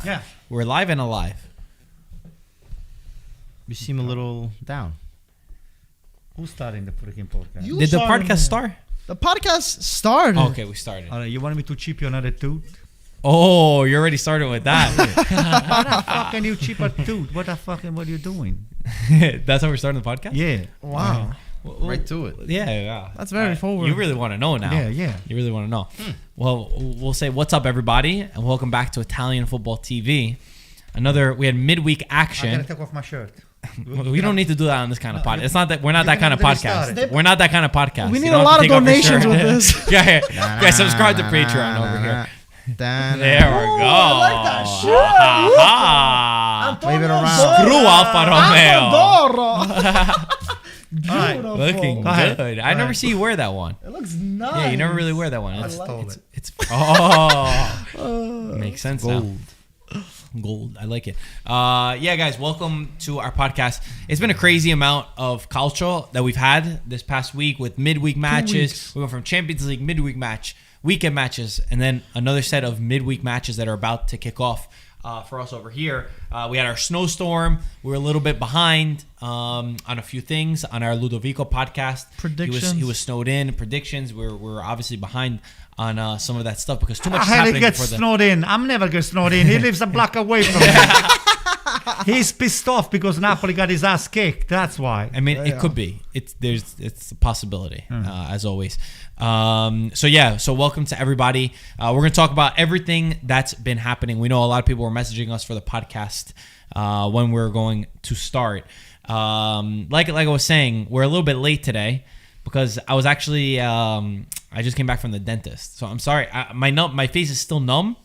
Yeah. We're live and alive. You seem a little down. Who's starting the freaking podcast? Did the podcast start? The podcast started. Okay, we started. You wanted me to chip you another tooth? Oh, you already started with that. What the fucking you chip a tooth? What are you doing? That's how we're starting the podcast? Yeah. Wow. Right to it. Yeah. That's very forward. You really want to know now. Yeah. You really want to know. Well, we'll say what's up, everybody, and welcome back to Italian Football TV. We had midweek I'm action. gonna take off my shirt. We don't need to do that on this kind of podcast. It's not that we're not that kind of podcast. We're not that kind of podcast. We need You don't a have lot to of take off your donations shirt. with this. Yeah, subscribe to Patreon over here. There we go. I like that shit. Ha-ha. Wave it around. Screw Alfa Romeo. Beautiful. Looking good. I never see you wear that one. It looks nice. Yeah, you never really wear that one. I stole it. Makes sense now. Gold. I like it. Yeah, guys, welcome to our podcast. It's been a crazy amount of culture that we've had this past week with midweek matches. We went from Champions League midweek match, weekend matches, and then another set of midweek matches that are about to kick off for us over here. We had our snowstorm. We were a little bit behind on a few things on our Ludovico podcast. Predictions. He was snowed in. Predictions. We're obviously behind on some of that stuff because too much is How happening he get before the... snowed in? I'm never get snowed in. He lives a block away from me. He's pissed off because Napoli got his ass kicked. That's why. I mean, it could be. It's a possibility, as always. So welcome to everybody. We're going to talk about everything that's been happening. We know a lot of people were messaging us for the podcast when we're going to start. Like I was saying, we're a little bit late today because I was actually I just came back from the dentist. So I'm sorry. My face is still numb.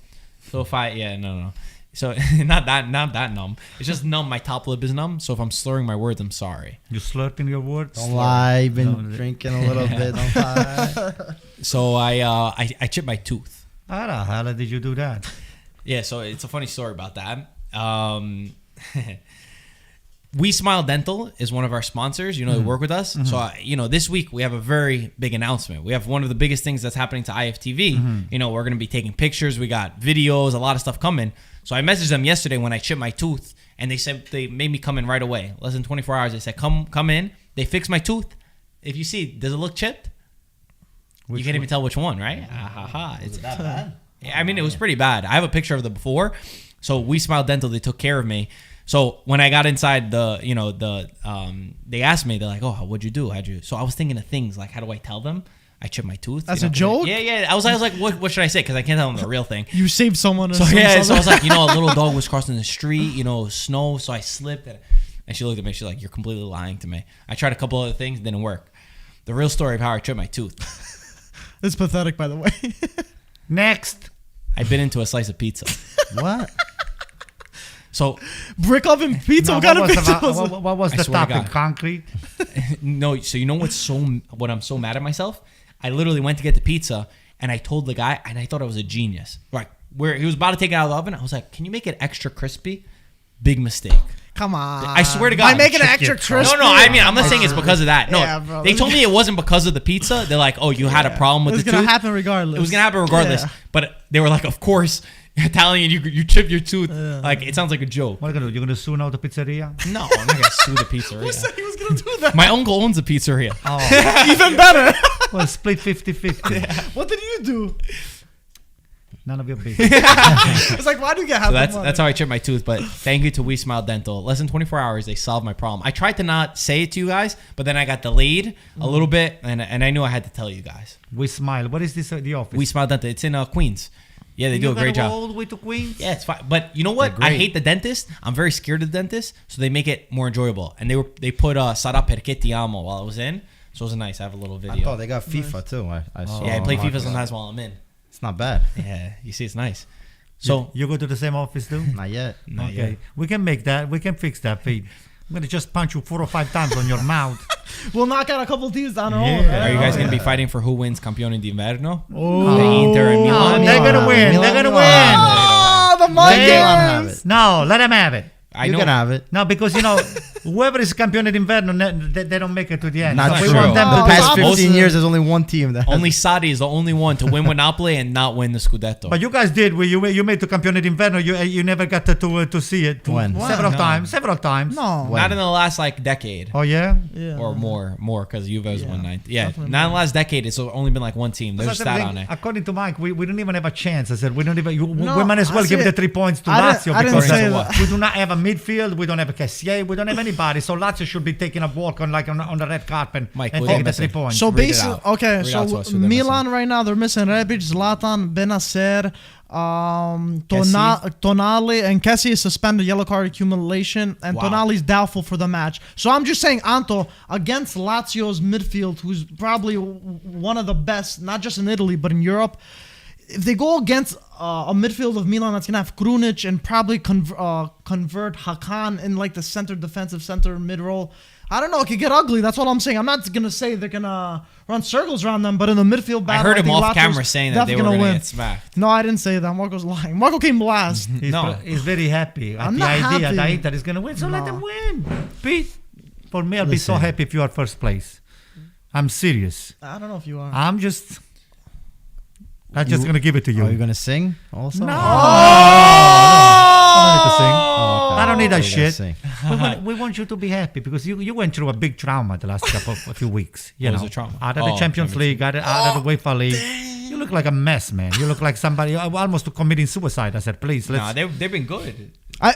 So if no. So not that numb. It's just numb. My top lip is numb. So if I'm slurring my words, I'm sorry. You slurping your words? Don't lie. You've been drinking a little bit. Don't lie. So I chipped my tooth. How the hell did you do that? Yeah, so it's a funny story about that. We Smile Dental is one of our sponsors. They work with us. So, this week we have a very big announcement. We have one of the biggest things that's happening to IFTV. We're going to be taking pictures. We got videos, a lot of stuff coming. So I messaged them yesterday when I chipped my tooth, and they said they made me come in right away. Less than 24 hours. They said, come in. They fixed my tooth. If you see, does it look chipped? You can't even tell which one, right? Is it that bad? Yeah, I mean, it was pretty bad. I have a picture of the before. So We Smile Dental, they took care of me. So when I got inside they asked me, they're like, oh, what'd you do? How'd you? So I was thinking of things like, how do I tell them I chipped my tooth? That's a joke? Yeah. I was like, what should I say? Because I can't tell them the real thing. You saved someone. So I was like, a little dog was crossing the street, snow. So I slipped. And she looked at me. She's like, you're completely lying to me. I tried a couple other things. Didn't work. The real story of how I chipped my tooth. It's pathetic, by the way. Next. I bit into a slice of pizza. What? So brick oven pizza. No, what kind of pizza what was the swear to topping? God. Concrete? No, so you know what I'm so mad at myself? I literally went to get the pizza and I told the guy, and I thought I was a genius. Right, where he was about to take it out of the oven, I was like, "Can you make it extra crispy?" Big mistake. Come on. I swear to God. I make it extra crispy. No, I mean, I'm not saying it's because of that. No, Yeah, bro. they told me it wasn't because of the pizza. They're like, "Oh, you had a problem with the tooth." It was gonna happen regardless. It was gonna happen regardless. Yeah. But they were like, "Of course, Italian, you chip your tooth." Like, it sounds like a joke. What are you going to do? You're going to sue now the pizzeria? No, I'm not gonna sue the Who pizzeria. said he was gonna do that? My uncle owns a pizzeria. Oh, Even better. well, split 50-50. What did you do? None of your business. It's like, why do you get half So the money? that's how I chipped my tooth. But thank you to We Smile Dental. Less than 24 hours, they solved my problem. I tried to not say it to you guys, but then I got delayed a little bit, and I knew I had to tell you guys. We Smile. What is this, the office? We Smile Dental. It's in Queens. Yeah, they do a great You job. gotta go all the way to Queens? Yeah, it's fine. But you know what? I hate the dentist. I'm very scared of the dentist, so they make it more enjoyable. And they put Sarà perché ti amo while I was in, so it was nice. I have a little video. I thought they got FIFA too. I saw. Yeah, I play FIFA sometimes while I'm in. It's not bad. Yeah, you see, it's nice. So you go to the same office too? Not yet. Okay. We can make that. We can fix that, Pete. I'm going to just punch you 4 or 5 times on your mouth. We'll knock out a couple teams on our own. Are you guys going to be fighting for who wins Campione d'Inverno? Oh. The Inter and Milan? They're going to win. They're going to win. Oh, the Let money. Milan have it. No, let them have it. I You know. can have it. No, because whoever is campione d'inverno, they don't make it to the end. Not we true. want them The to past be. 15 years, there's only one team that Only Sadi is the only one to win with Napoli and not win the Scudetto. But you guys did. You made to campione d'inverno. You never got to see it. When? Several No. times. Several times. No. When? not in the last decade. Oh yeah. Yeah. Or more because Juve has won 9. Yeah, definitely not in the last decade. It's only been like one team. There's a stat on it. According to Mike, we don't even have a chance. I said we don't even. No, we might as well I give see the it. 3 points to I Lazio didn't because say that. we do not have a midfield. We don't have a Cassier. We don't have anybody. So Lazio should be taking a walk on the red carpet Mike, and who they taking the missing? 3 points. So Read it basically, out. okay. Read out to So us who they're Milan right now they're missing Rebic, Zlatan, Benacer, Tonali, and Kessie is suspended, yellow card accumulation, and Wow. Tonali's doubtful for the match. So I'm just saying, Anto, against Lazio's midfield, who's probably one of the best, not just in Italy but in Europe. If they go against a midfield of Milan that's gonna have Krunic and probably convert Hakan in like the defensive center mid role, I don't know. It could get ugly. That's what I'm saying. I'm not gonna say they're gonna run circles around them, but in the midfield I battle, heard him think off Lazio's camera saying that they were definitely going to win. get smacked. No, I didn't say that. Marco's lying. Marco came last. He's very happy at I'm the not idea happy. that Inter is going to win. So let No. them win. Pete, for me, I'll be so Listen. happy if you are first place. I'm serious. I don't know if you are. I'm just going to give it to you. Are you gonna sing also? No. Oh, I don't need to sing. okay. I don't need that You gotta shit. sing. we want you to be happy because you went through a big trauma the last a few weeks. You What was know, the trauma? out of the Oh, Champions League, out of the UEFA League. You look like a mess, man. You look like somebody almost committing suicide. I said, please, let's. No, they've been good.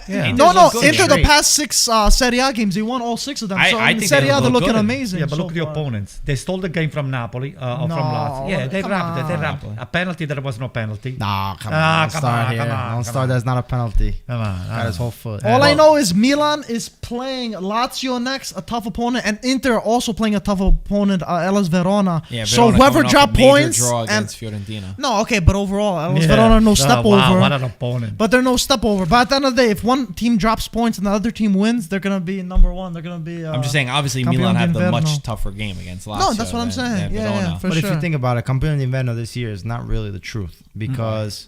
Yeah. No, Inter's good. Inter the Great. past 6 Serie A games, they won all 6 of them. So I in think Serie they A, they're look looking good. amazing. Yeah, but so look at the far. opponents. They stole the game from Napoli or No, from Lazio. Yeah, they come wrapped it. They on. wrapped a penalty. There was no penalty. Nah, come Ah, on. Don't come start on, here. come on, Don't come start. on. That's not a penalty. Come on. Got his whole foot. All I know is Milan is playing Lazio next, a tough opponent, and Inter also playing a tough opponent, Hellas Verona. Yeah, so Verona whoever coming off drop a major points draw and against Fiorentina. no, okay, but overall, Hellas Yeah. Verona no step Wow, over. what an opponent. But they're no step over. But at the end of the day, if one team drops points and the other team wins, they're gonna be number one. They're gonna be. I'm just saying, obviously, Campione Milan have the d'Inverno. much tougher game against Lazio. No, that's what I'm than saying. Yeah, Verona. yeah, for But sure. if you think about it, Campione d'Inverno this year is not really the truth because,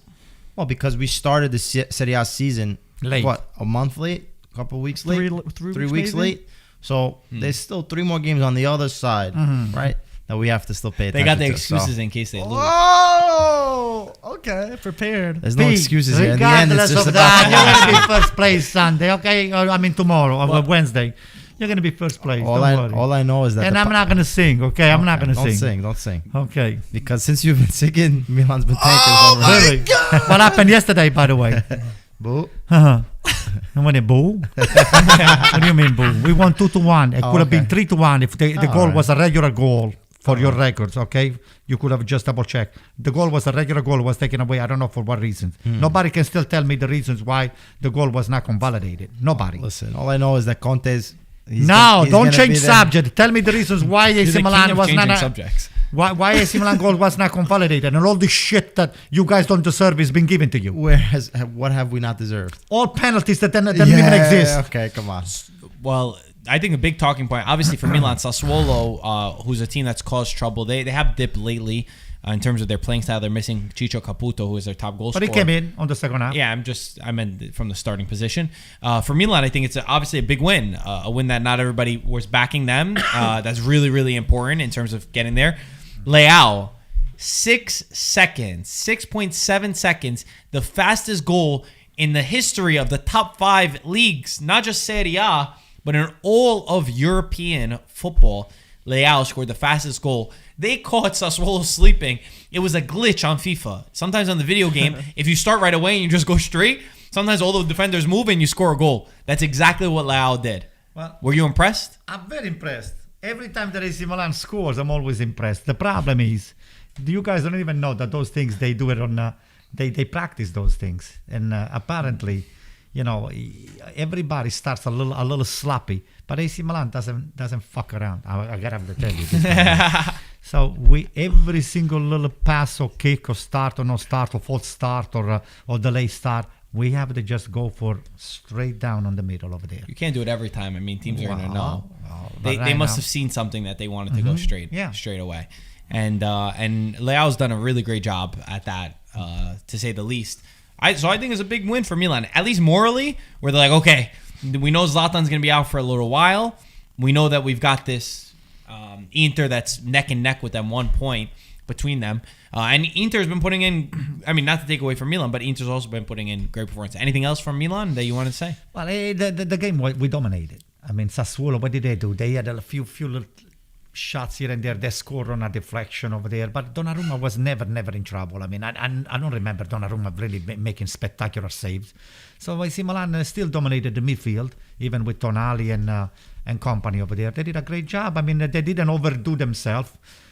because we started the Serie A season Late. a month late, a couple of weeks late, Three weeks maybe? late. So there's still 3 more games on the other side, right? That we have to still pay attention They got the to, excuses so. in case they lose. Oh, okay, prepared. There's no Pete, excuses here. In the end, it's regardless just of about that, you're going to be first place Sunday, okay? Or, I mean tomorrow or Wednesday. You're going to be first place. all Don't worry. all I know is that And the I'm not going to sing, okay? I'm not going to sing. Don't sing. Okay. Because since you've been singing, Milan's been tanking over. Really? What happened yesterday, by the way? Boo. And when it boo? What do you mean boo? We won 2-1. It could have been okay. 3-1 if the goal alright. was a regular goal for your records, okay? You could have just double checked. The goal was a regular goal, was taken away. I don't know for what reasons. Nobody can still tell me the reasons why the goal was not convalidated. Nobody. Listen, all I know is that Conte's. No, he's don't gonna change be there. subject. Tell me the reasons why He's AC the king Milan of was changing not subjects. why AC Milan goal was not convalidated and all the shit that you guys don't deserve is being given to you. What have we not deserved? All penalties that don't even exist. Okay, come on. Well, I think a big talking point, obviously for Milan, Sassuolo, who's a team that's caused trouble. They have dipped lately in terms of their playing style. They're missing Ciccio Caputo, who is their top goal But scorer. he came in on the second half. Yeah, I meant from the starting position. For Milan, I think it's obviously a big win, a win that not everybody was backing them. That's really, really important in terms of getting there. Leao, 6 seconds, 6.7 seconds, the fastest goal in the history of the top 5 leagues, not just Serie A, but in all of European football. Leao scored the fastest goal. They caught Sassuolo sleeping. It was a glitch on FIFA. Sometimes on the video game, if you start right away and you just go straight, sometimes all the defenders move and you score a goal. That's exactly what Leao did. Well, Were you impressed? I'm very impressed. Every time that AC Milan scores, I'm always impressed. The problem is, you guys don't even know that those things they do it on. They practice those things, and apparently, everybody starts a little sloppy, but AC Milan doesn't fuck around. I gotta have to tell you. This so every single little pass or kick or start or no start or false start or delay start, we have to just go for straight down on the middle over there. You can't do it every time. I mean, teams are going to know. But They right must now- have seen something that they wanted to go straight away. And Leao's done a really great job at that, to say the least. So I think it's a big win for Milan, at least morally, where they're like, okay, we know Zlatan's going to be out for a little while. We know that we've got this Inter that's neck and neck with them, 1 point between them. And Inter's been putting in, I mean, not to take away from Milan, but Inter's also been putting in great performance. Anything else from Milan that you want to say? Well, the game, we dominated. I mean, Sassuolo, what did they do? They had a few little shots here and there. They scored on a deflection over there. But Donnarumma was never in trouble. I mean, I don't remember Donnarumma really making spectacular saves. So I see Milan still dominated the midfield, even with Tonali and company over there. They did a great job. I mean, they didn't overdo themselves.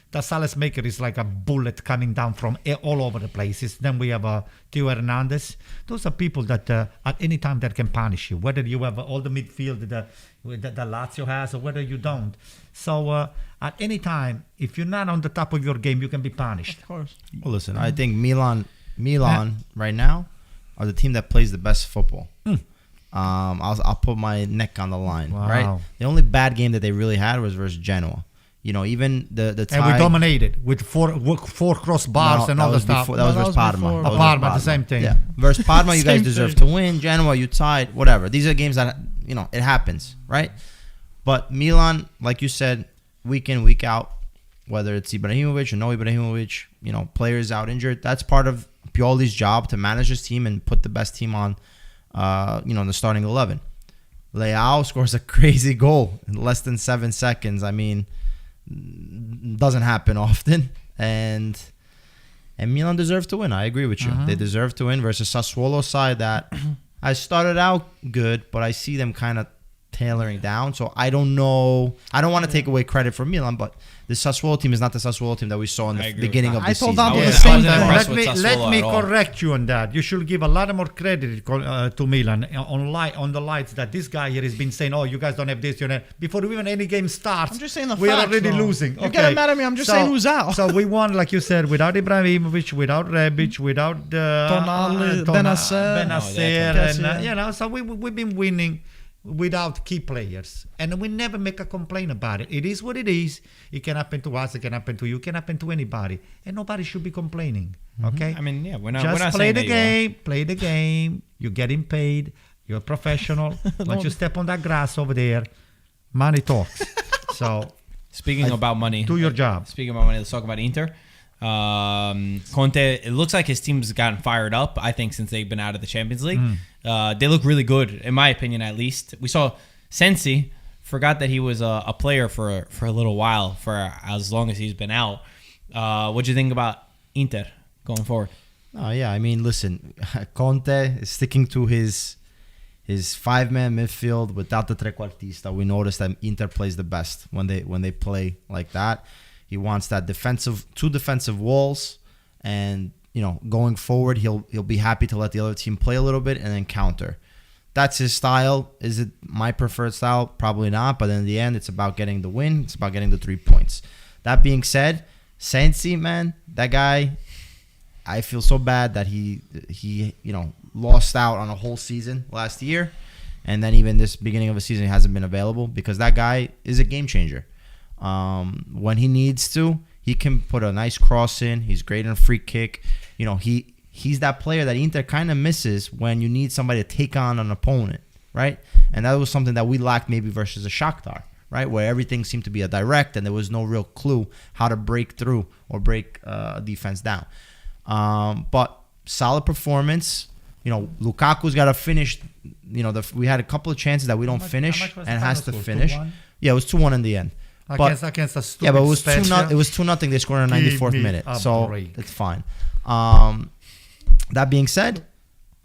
The Sales Maker is like a bullet coming down from all over the places. Then we have Theo Hernandez. Those are people that at any time that can punish you, whether you have all the midfield that Lazio has or whether you don't. So at any time, if you're not on the top of your game, you can be punished. Of course. Well, listen, I think Milan right now are the team that plays the best football. I'll put my neck on the line. Wow. Right. The only bad game that they really had was versus Genoa. You know, even the tie. And we dominated with four crossbars and all the stuff. That was versus Parma. Parma, the same thing. Yeah. Versus Parma, you guys Same deserve thing. to win. Genoa, you tied. Whatever. These are games that, you know, it happens, right? But Milan, like you said, week in, week out, whether it's Ibrahimovic or no Ibrahimovic, you know, players out injured. That's part of Pioli's job to manage his team and put the best team on, you know, in the starting 11. Leao scores a crazy goal in less than 7 seconds. I mean, doesn't happen often, and Milan deserves to win. I agree with you. They deserve to win versus Sassuolo side that I started out good, but I see them kind of tailoring down. So I don't know. I don't want to take away credit from Milan, but the Sassuolo team is not the Sassuolo team that we saw in the beginning of the season. told Dante I the wasn't same thing. impressed with Sassuolo Let me at all. correct you on that. You should give a lot more credit to Milan on the lights that this guy here has been saying, oh, you guys don't have this, you know. Before even any game starts, I'm just saying the we are facts, already though. losing. You're getting mad at me. I'm just saying who's out. So we won, like you said, without Ibrahimovic, without Rebic, without Tonali, Benacer. and you know. So we've been winning without key players, and we never make a complaint about it. It is what it is. It can happen to us, it can happen to you, it can happen to anybody, and nobody should be complaining. Okay, I mean, yeah, we're not just play saying the that you are. game. Play the game. You're getting paid. You're a professional. Once you step on that grass over there, money talks. So Speaking about money, do your job. Speaking about money, let's talk about Inter. Conte, it looks like his team's gotten fired up, I think, since they've been out of the Champions League. They look really good, in my opinion, at least. We saw Sensi, forgot that he was a player for a little while, for as long as he's been out. What do you think about Inter going forward? Oh, yeah. I mean, listen, Conte is sticking to his five-man midfield without the trequartista. We noticed that Inter plays the best when they play like that. He wants that two defensive walls, and you know, going forward, he'll be happy to let the other team play a little bit and then counter. That's his style. Is it my preferred style? Probably not. But in the end, it's about getting the win. It's about getting the 3 points. That being said, Sensi, man, that guy, I feel so bad that he you know, lost out on a whole season last year, and then even this beginning of the season he hasn't been available, because that guy is a game changer. When he needs to, he can put a nice cross in. He's great on a free kick. You know, he's that player that Inter kind of misses when you need somebody to take on an opponent, right? And that was something that we lacked maybe versus a Shakhtar, right? Where everything seemed to be a direct and there was no real clue how to break through or break a defense down. But solid performance. You know, Lukaku's got to finish. You know, we had a couple of chances that we don't finish and has to finish. 2-1? Yeah, it was 2-1 in the end. Against a stupid Yeah, but it was Spezia. It was 2-0. They scored in the Give 94th me minute, a so break. it's fine. That being said,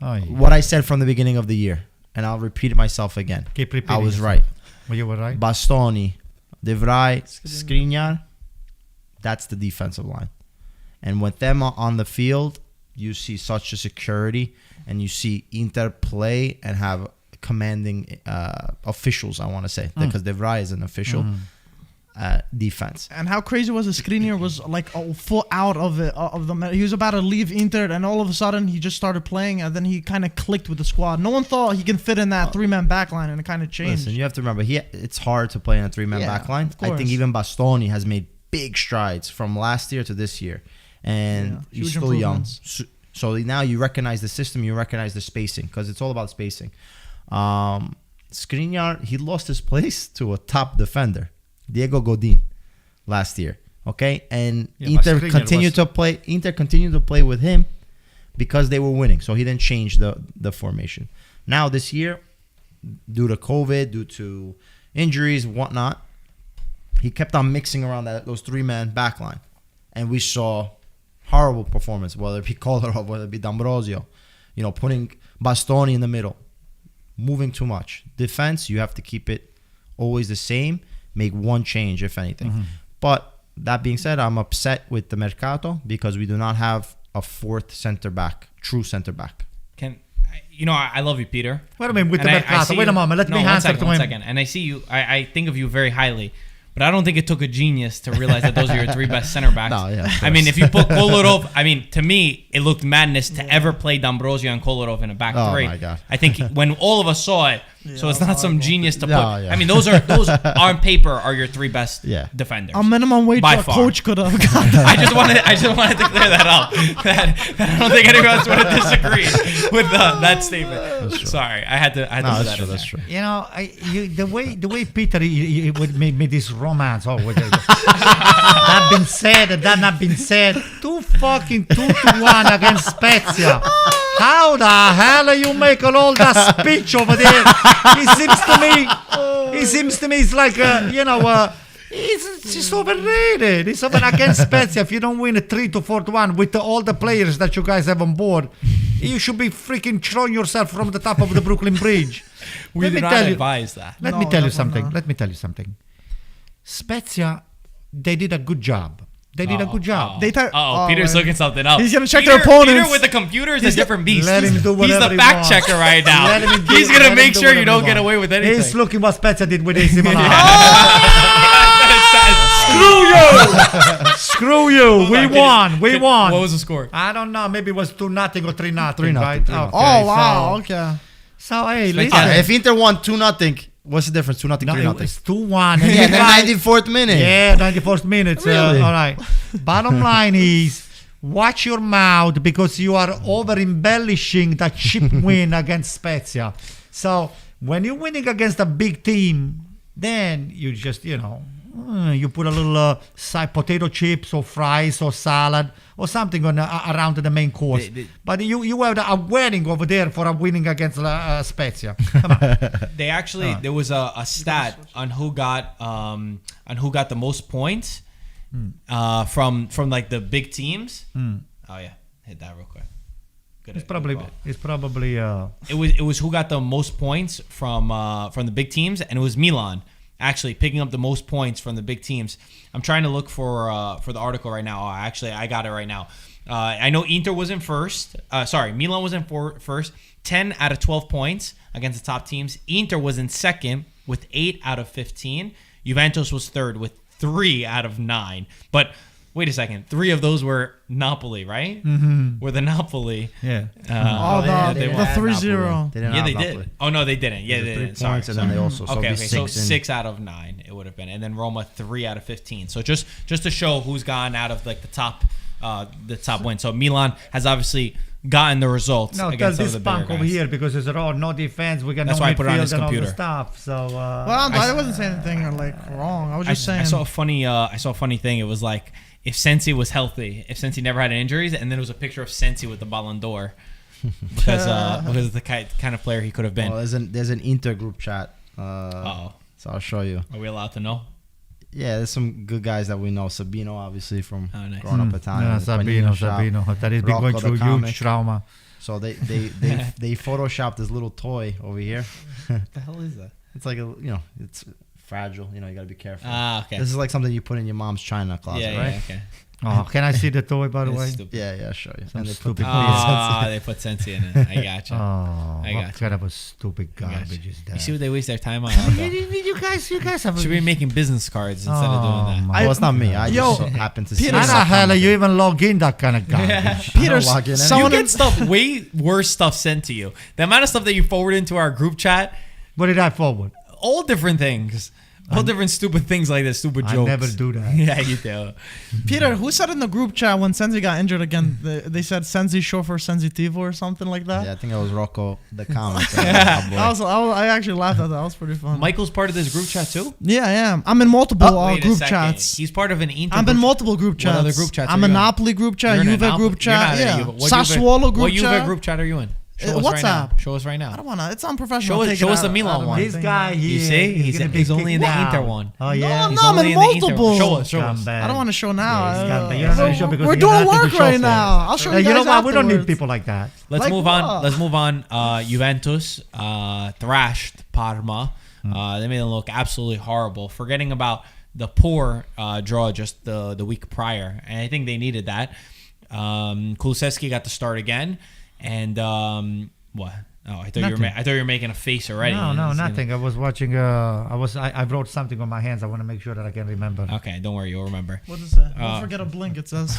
Oh, yeah. what I said from the beginning of the year, and I'll repeat it myself again. Keep repeating I was yourself. right. Well, you were right. Bastoni, De Vrij, Skriniar, that's the defensive line. And with them on the field, you see such a security, and you see Inter play and have commanding officials, I want to say, because De Vrij is an official. Defense. And how crazy was the Skriniar was like a foot out of it he was about to leave Inter, and all of a sudden he just started playing, and then he kind of clicked with the squad. No one thought he can fit in that three-man backline, and it kind of changed. Listen, you have to remember, it's hard to play in a three-man backline. of course. I think even Bastoni has made big strides from last year to this year, and he's huge still young. improvements. So now you recognize the system, you recognize the spacing, because it's all about spacing. Skriniar, he lost his place to a top defender, Diego Godin, last year. Okay, and Yeah, but Inter Skriniar continued to play. Inter continued to play with him because they were winning. So he didn't change the formation. Now this year, due to COVID, due to injuries, whatnot, he kept on mixing around those 3-man backline, and we saw horrible performance. Whether it be Kolarov, whether it be D'Ambrosio, putting Bastoni in the middle, moving too much. Defense, you have to keep it always the same. Make one change, if anything. Mm-hmm. But that being said, I'm upset with the Mercato because we do not have a fourth center back, true center back. I love you, Peter. What do you mean with And the I Mercato? see Wait a you- moment. Let me one answer second, to one him. second. And I see you. I think of you very highly. But I don't think it took a genius to realize that those are your 3 best center backs. No, yeah, of I mean, course. if you put Kolarov, to me, it looked madness to ever play D'Ambrosio and Kolarov in a back Oh, 3. my God. I think when all of us saw it, so it's not some genius to put. Yeah, yeah. I mean, those on paper are your 3 best Yeah. defenders. A minimum wage By a far. coach could have got that. I just wanted to clear that up. That I don't think anyone else would have disagreed with that statement. Sorry, I had to. No, put that's that true. in That's there. true. The way Peter he would make me this romance. Oh, that been said and that not been said. 2-1 against Spezia. How the hell are you making all that speech over there? It seems to me it's like it's just overrated. It's over against Spezia. If you don't win a 3-4-1 with all the players that you guys have on board, you should be freaking throwing yourself from the top of the Brooklyn Bridge. We Let do me not tell you- advise that. Let No, me tell you definitely something. not. Let me tell you something. Spezia, they did a good job. They did a good job. They tar- Oh, oh, Peter's man. looking something up. He's gonna check Peter, their opponents. Peter with the computer is a different beast. Let him do He's whatever the he fact wants. checker right now. Let him do- He's let gonna him make do sure you whatever don't he get wants. away with anything. He's looking what Spezia did with AC Milan. Screw you. We won. We won. What was the score? I don't know. Maybe it was 2-0 or 3-0. 3-0, Right? 3-0. Oh, wow. Okay. So hey, Spezia. listen. If Inter won 2-0, what's the difference? 2-0, No, 3-0. it was 2-1. And Yeah, you the guys- 94th minute. Yeah, 94th minutes. Really? All right. Bottom line is, watch your mouth because you are over embellishing that cheap win against Spezia. So when you're winning against a big team, then you just you put a little side potato chips or fries or salad or something on around the main course. But you have a wedding over there for a winning against Spezia. Come on. They actually there was a stat on who got the most points from like the big teams. Oh yeah, hit that real quick. Good. It's probably It was who got the most points from the big teams, and it was Milan actually picking up the most points from the big teams. I'm trying to look for the article right now. I got it right now. I know Inter was in first. Milan was in first. 10 out of 12 points against the top teams. Inter was in second with 8 out of 15. Juventus was third with 3 out of 9. But wait a second. 3 of those were Napoli, right? Mm-hmm. Were the Napoli. yeah. The won. 3-0. They didn't Yeah, have they Napoli. did. Oh no, they didn't. Yeah, they 3 didn't. Sorry, points, and then they also okay. So six. 6 out of 9 it would have been, and then Roma 3 out of 15. So just to show who's gone out of like the top win. So Milan has obviously gotten the results No, tell against some this of the bigger punk over guys. here because it's raw, no defense. We got That's no why I put it on midfield his and all the computer. stuff. So Well, I wasn't saying anything like wrong. I was just saying. I saw a funny thing. It was like if Sensi was healthy, if Sensi never had injuries, and then it was a picture of Sensi with the Ballon d'Or because of the kind of player he could have been. Well, there's an Inter group chat. Oh, So I'll show you. are we allowed to know? Yeah, there's some good guys that we know. Sabino, obviously, from Oh, nice. growing up Italian. yeah, the Panino shop. Sabino. That has been going Rocco through the huge comic. trauma. So they photoshopped this little toy over here. What the hell is that? It's like it's fragile. You gotta be careful. Ah, okay. This is like something you put in your mom's china closet, right? Okay. Oh, can I see the toy, by the It's way? stupid. Yeah, I'll show you. Some And they put stupid the Ah, they put Sensi in it. I gotcha. Oh, I what gotcha. kind of a stupid I gotcha. garbage is that? You see what they waste their time on? you guys have Should be making business cards instead of doing that. my- well, it's not me. I Yo, just so happen to see. Peter, How it. the hell are you even log in that kind of garbage? Peter, log in You get stuff way worse stuff sent to you. The amount of stuff that you forward into our group chat, What did I forward? all different things. All different stupid things like this, stupid I jokes. never do that. Yeah, you do. Peter, who said in the group chat when Sensi got injured again, they said Sensi chauffeur sensitivo or something like that? Yeah, I think it was Rocco the comment. I actually laughed at that. That was pretty fun. Michael's part of this group chat too? Yeah, I am. I'm in multiple Wait a group second. chats. He's part of an Inter I'm in group multiple group chats. What other group chats I'm are in you in? Napoli group chat, You're in a Juve Napoli- group you're not chat, in a yeah. Juve- what Sassuolo Juve- group What Juve chat. group chat are you in? Show us right WhatsApp. now. Show us right I now. don't want to. It's unprofessional. Show us the Milan one. This guy here. You see? He's gonna only in kicked the Inter out. one. Oh, yeah? No, I'm in multiple. Show us. Show us. Scumbag. I don't want to show now. Yeah, he's got- you don't know to show because We're you doing got nothing to work show right for. now. I'll show you guys You know what? We don't need afterwards. people like that. Let's Like move on. what? Let's move on. Juventus thrashed Parma. They made them look absolutely horrible. Forgetting about the poor draw just the week prior, and I think they needed that. Kulusevski got the start again, and what? Oh, I thought you were making a face already. No, nothing. I was watching. I wrote something on my hands. I want to make sure that I can remember. Okay, don't worry, you'll remember. What is that? Don't forget a blink, it says.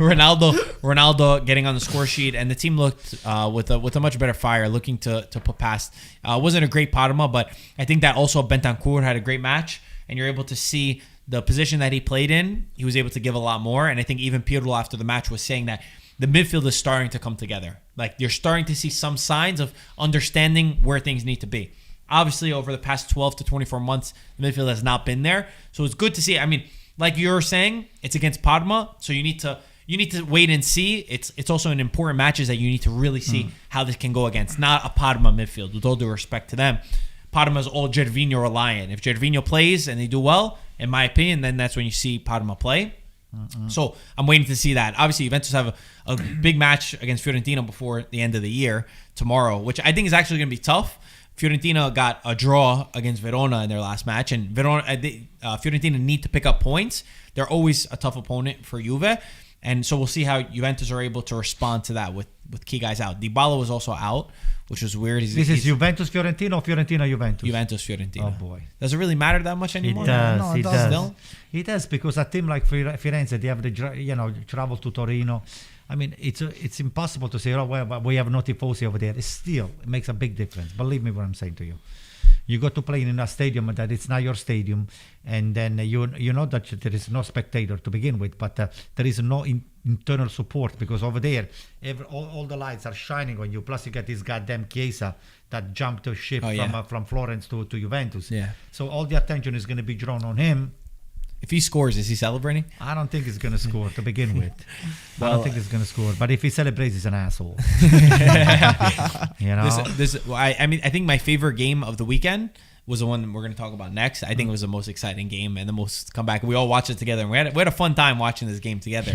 Ronaldo getting on the score sheet, and the team looked with a much better fire, looking to put past. Wasn't a great Parma, but I think that also Bentancur had a great match, and you're able to see the position that he played in. He was able to give a lot more, and I think even Pirlo after the match was saying that the midfield is starting to come together. Like, you're starting to see some signs of understanding where things need to be. Obviously, over the past 12 to 24 months, the midfield has not been there. So it's good to see. I mean, like you're saying, it's against Parma, so you need to wait and see. It's also in important matches that you need to really see how this can go against. Not a Parma midfield, with all due respect to them. Parma's all Gervinho reliant. If Gervinho plays and they do well, in my opinion, then that's when you see Parma play. So I'm waiting to see that. Obviously, Juventus have a big match against Fiorentina before the end of the year tomorrow, which I think is actually going to be tough. Fiorentina got a draw against Verona in their last match, and Fiorentina need to pick up points. They're always a tough opponent for Juve, and so we'll see how Juventus are able to respond to that with key guys out. Dybala was also out, which was weird. This is Juventus Fiorentina or Fiorentina Juventus? Juventus Fiorentina. Oh boy. Does it really matter that much anymore? It does. No, it it does. doesn't. Still? It does, because a team like Firenze, they have travel to Torino. I mean, it's impossible to say, oh well, we have no tifosi over there. It makes a big difference. Believe me what I'm saying to you. You got to play in a stadium that it's not your stadium, and then you know that there is no spectator to begin with, but there is no internal support, because over there all the lights are shining on you. Plus you get this goddamn Chiesa that jumped the ship from Florence to Juventus. Yeah. So all the attention is going to be drawn on him. If he scores, is he celebrating? I don't think he's going to score to begin with. I don't think he's going to score. But if he celebrates, he's an asshole. You know? I think my favorite game of the weekend was the one we're going to talk about next. I think it was the most exciting game and the most comeback. We all watched it together, and we had a fun time watching this game together.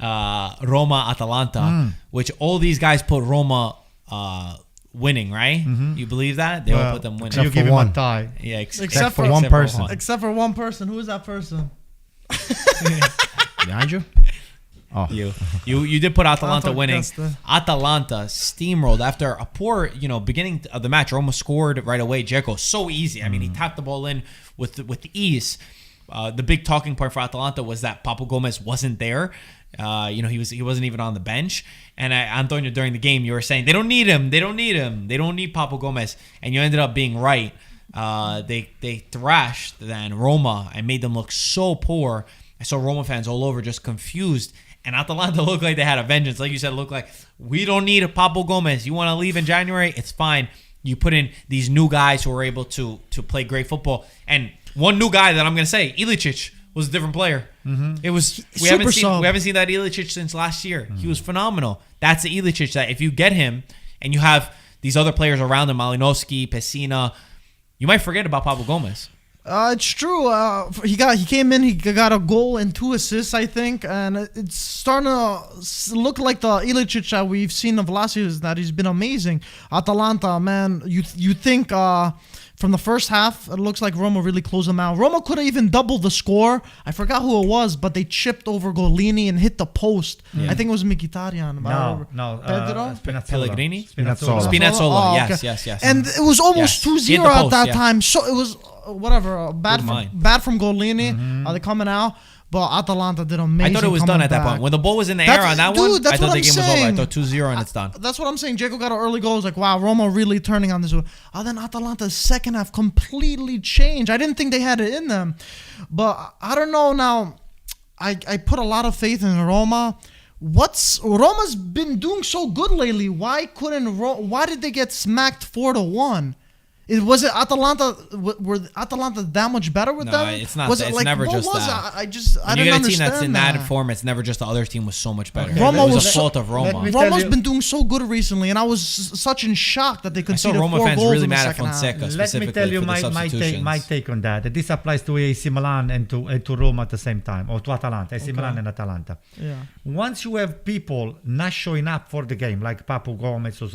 Roma Atalanta, which all these guys put Roma winning, right? You believe that? They all put them winning. You give him a tie. Yeah, Except for one person. Except for one person. Who is that person? Behind you? Oh. You did put Atalanta Atalanta, winning. that's the- Atalanta steamrolled after a poor, beginning of the match. Roma scored right away. Dzeko, so easy. I mean, he tapped the ball in with ease. The big talking point for Atalanta was that Papu Gomez wasn't there. He wasn't even on the bench. And Antonio, during the game, you were saying they don't need him. They don't need him. They don't need Papu Gomez. And you ended up being right. They thrashed then Roma and made them look so poor. I saw Roma fans all over just confused. And Atalanta looked like they had a vengeance. Like you said, it looked like, we don't need a Papu Gomez. You want to leave in January? It's fine. You put in these new guys who are able to play great football. And one new guy that I'm going to say, Ilicic, was a different player. It was we haven't seen that Ilicic since last year. He was phenomenal. That's the Ilicic that if you get him and you have these other players around him, Malinowski, Pessina, you might forget about Papu Gomez. It's true. He came in. He got a goal and 2 assists, I think, and it's starting to look like the Ilicic that we've seen of last year. That he's been amazing. Atalanta, man, you think from the first half, it looks like Roma really closed them out. Roma could have even doubled the score. I forgot who it was, but they chipped over Golini and hit the post. I think it was Mkhitaryan. No. Pedro? Pellegrini? Spinazzola. Spinazzola, Oh, yes, okay. yes. And it was almost Yes. He hit 2-0 the at post, that yeah. time. So it was bad Good mind. from Golini. They're coming out. But Atalanta did amazing. I thought it was done at that point. When the ball was in the air on that one, I thought the game was over. I thought 2-0 and it's done. That's what I'm saying. Jacob got an early goal. It was like, wow, Roma really turning on this. Then Atalanta's second half completely changed. I didn't think they had it in them. But I don't know now. I put a lot of faith in Roma. Roma's been doing so good lately. Why did they get smacked 4-1? Was it Atalanta? Were Atalanta that much better with them? No, it's not. Was it's like, never what just was that. I When didn't you get a team understand that's in that form, it's never just the other team was so much better. Okay. Roma it was was the fault of Roma. Roma's been doing so good recently, and I was such in shock that they I saw conceded Roma 4 fans goals really in the mad at second half. Fonseca Let specifically me tell you for the substitutions. my take on that. This applies to AC Milan and to Roma at the same time, or to Atalanta, AC Milan and Atalanta. Yeah. Once you have people not showing up for the game, like Papu Gomez or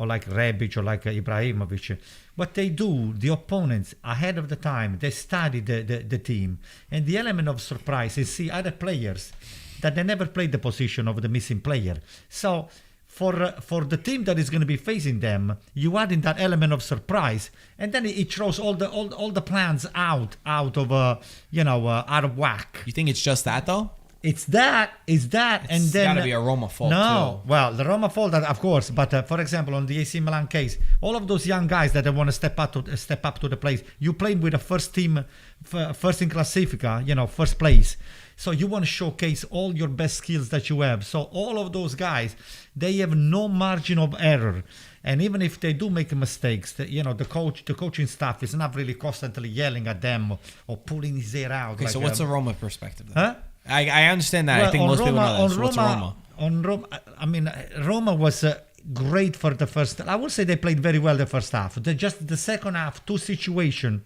like Rebic or like Ibrahimovic, what they do, the opponents ahead of the time, they study the team, and the element of surprise is see other players that they never played the position of the missing player. So for the team that is going to be facing them, you add in that element of surprise, and then it throws all the plans out of out of whack. You think it's just that though? It's that, and then got to be a Roma fault no, too. well, the Roma fault, of course, but for example, on the AC Milan case, all of those young guys that want to step up to the place, you played with a first team, first in Classifica, first place. So you want to showcase all your best skills that you have. So all of those guys, they have no margin of error. And even if they do make mistakes, the coaching staff is not really constantly yelling at them or pulling his hair out. Okay, so what's the Roma perspective then? Huh? I understand that. I think most people know that. So what's Roma? On Roma, I mean, Roma was great for the first. I would say they played very well the first half. Just the second half, two situations,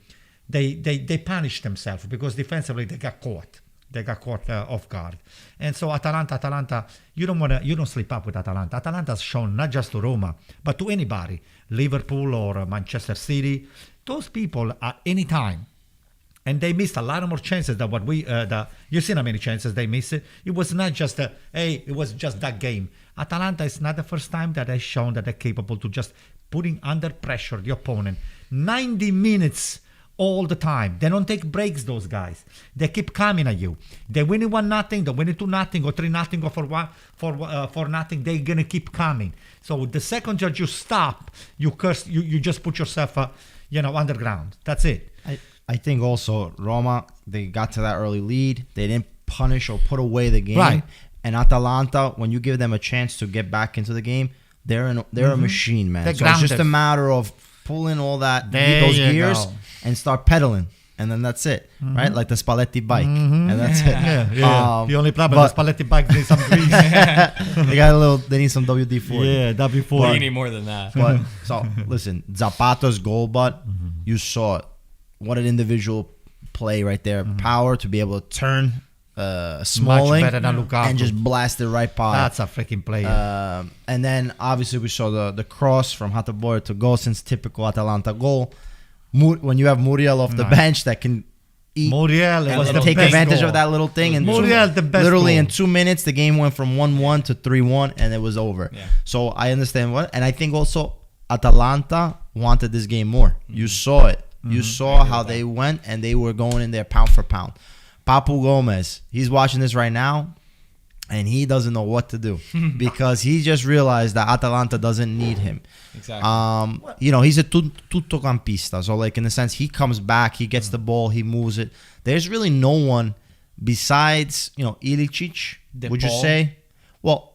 they punished themselves because defensively they got caught. They got caught off guard. And so Atalanta, you don't slip up with Atalanta. Atalanta's shown not just to Roma, but to anybody, Liverpool or Manchester City. Those people at any time. And they missed a lot more chances than what you've seen how many chances they missed. It was not just it was just that game. Atalanta is not the first time that they've shown that they're capable to just putting under pressure the opponent. 90 minutes all the time. They don't take breaks, those guys. They keep coming at you. They win it 1-0, they win it 2-0 or 3-0 or 4-0. They're gonna keep coming. So the second that you stop, you just put yourself underground. That's it. I think also Roma, they got to that early lead. They didn't punish or put away the game. Right. And Atalanta, when you give them a chance to get back into the game, they're a machine, man. They're so it's just grounded. a matter of pulling all those you gears go. and start pedaling. And then that's it, right? Like the Spalletti bike. And that's it. Yeah. The only problem is Spalletti bike needs some grease. They need some WD-40. Yeah, W4. You need more than that. But so listen, Zapata's goal, you saw it. What an individual play right there. Power to be able to turn Smalling better than Lukaku. and just blast it right by. That's a freaking player. And then obviously we saw the cross from Hateboer to go, since typical Atalanta goal. When you have Muriel off the bench that can eat Muriel was and the take best advantage goal. of that little thing, and Muriel, the best literally goal. in 2 minutes the game went from 1-1 to 3-1 and it was over. Yeah. So I understand and I think also Atalanta wanted this game more. You saw it. You saw how they went and they were going in there pound for pound. Papu Gomez, he's watching this right now and he doesn't know what to do because he just realized that Atalanta doesn't need him. Exactly. He's a tuttocampista. So like in a sense, he comes back, he gets the ball, he moves it. There's really no one besides, Ilicic, would you Paul? say? Well,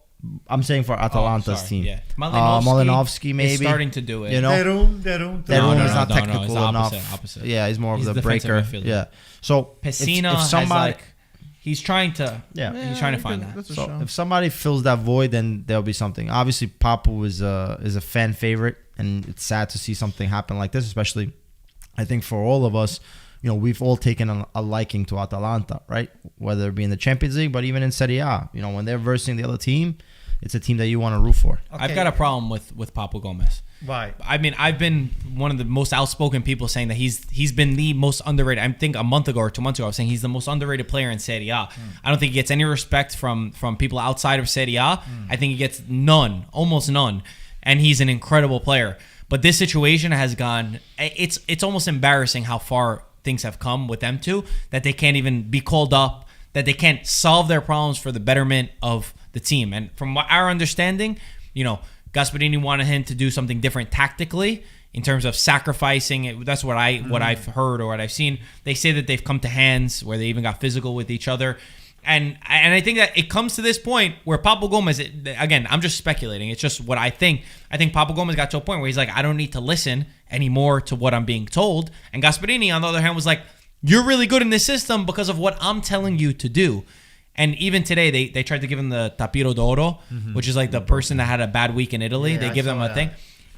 I'm saying for Atalanta's team. Yeah. Malinovsky maybe. is starting to do it. Derum. That No, room no, is no, not no, technical it's enough. opposite. Yeah, he's more of He's the defensive breaker. midfielder. Yeah. So Pessina if somebody, he's trying to. yeah. He's trying to find that. That's a So show. if somebody fills that void, then there'll be something. Obviously, Papu is a fan favorite, and it's sad to see something happen like this. Especially, I think for all of us, we've all taken a liking to Atalanta, right? Whether it be in the Champions League, but even in Serie A. When they're versing the other team, it's a team that you want to root for. I've got a problem with Papu Gomez. Why? I mean, I've been one of the most outspoken people saying that he's been the most underrated. I think a month ago or 2 months ago, I was saying he's the most underrated player in Serie A. I don't think he gets any respect from people outside of Serie A. I think he gets none, almost none, and he's an incredible player. But this situation has gone. It's almost embarrassing how far things have come with them two, that they can't even be called up that they can't solve their problems for the betterment of the team. And from our understanding, Gasperini wanted him to do something different tactically in terms of sacrificing it. That's what I've heard or what I've seen. They say that they've come to hands where they even got physical with each other. And I think that it comes to this point where Papu Gomez, again, I'm just speculating. It's just what I think. I think Papu Gomez got to a point where he's like, I don't need to listen anymore to what I'm being told. And Gasperini, on the other hand, was like, you're really good in this system because of what I'm telling you to do. And even today, they tried to give him the Tapiro d'Oro, which is like the person that had a bad week in Italy. They give them a thing.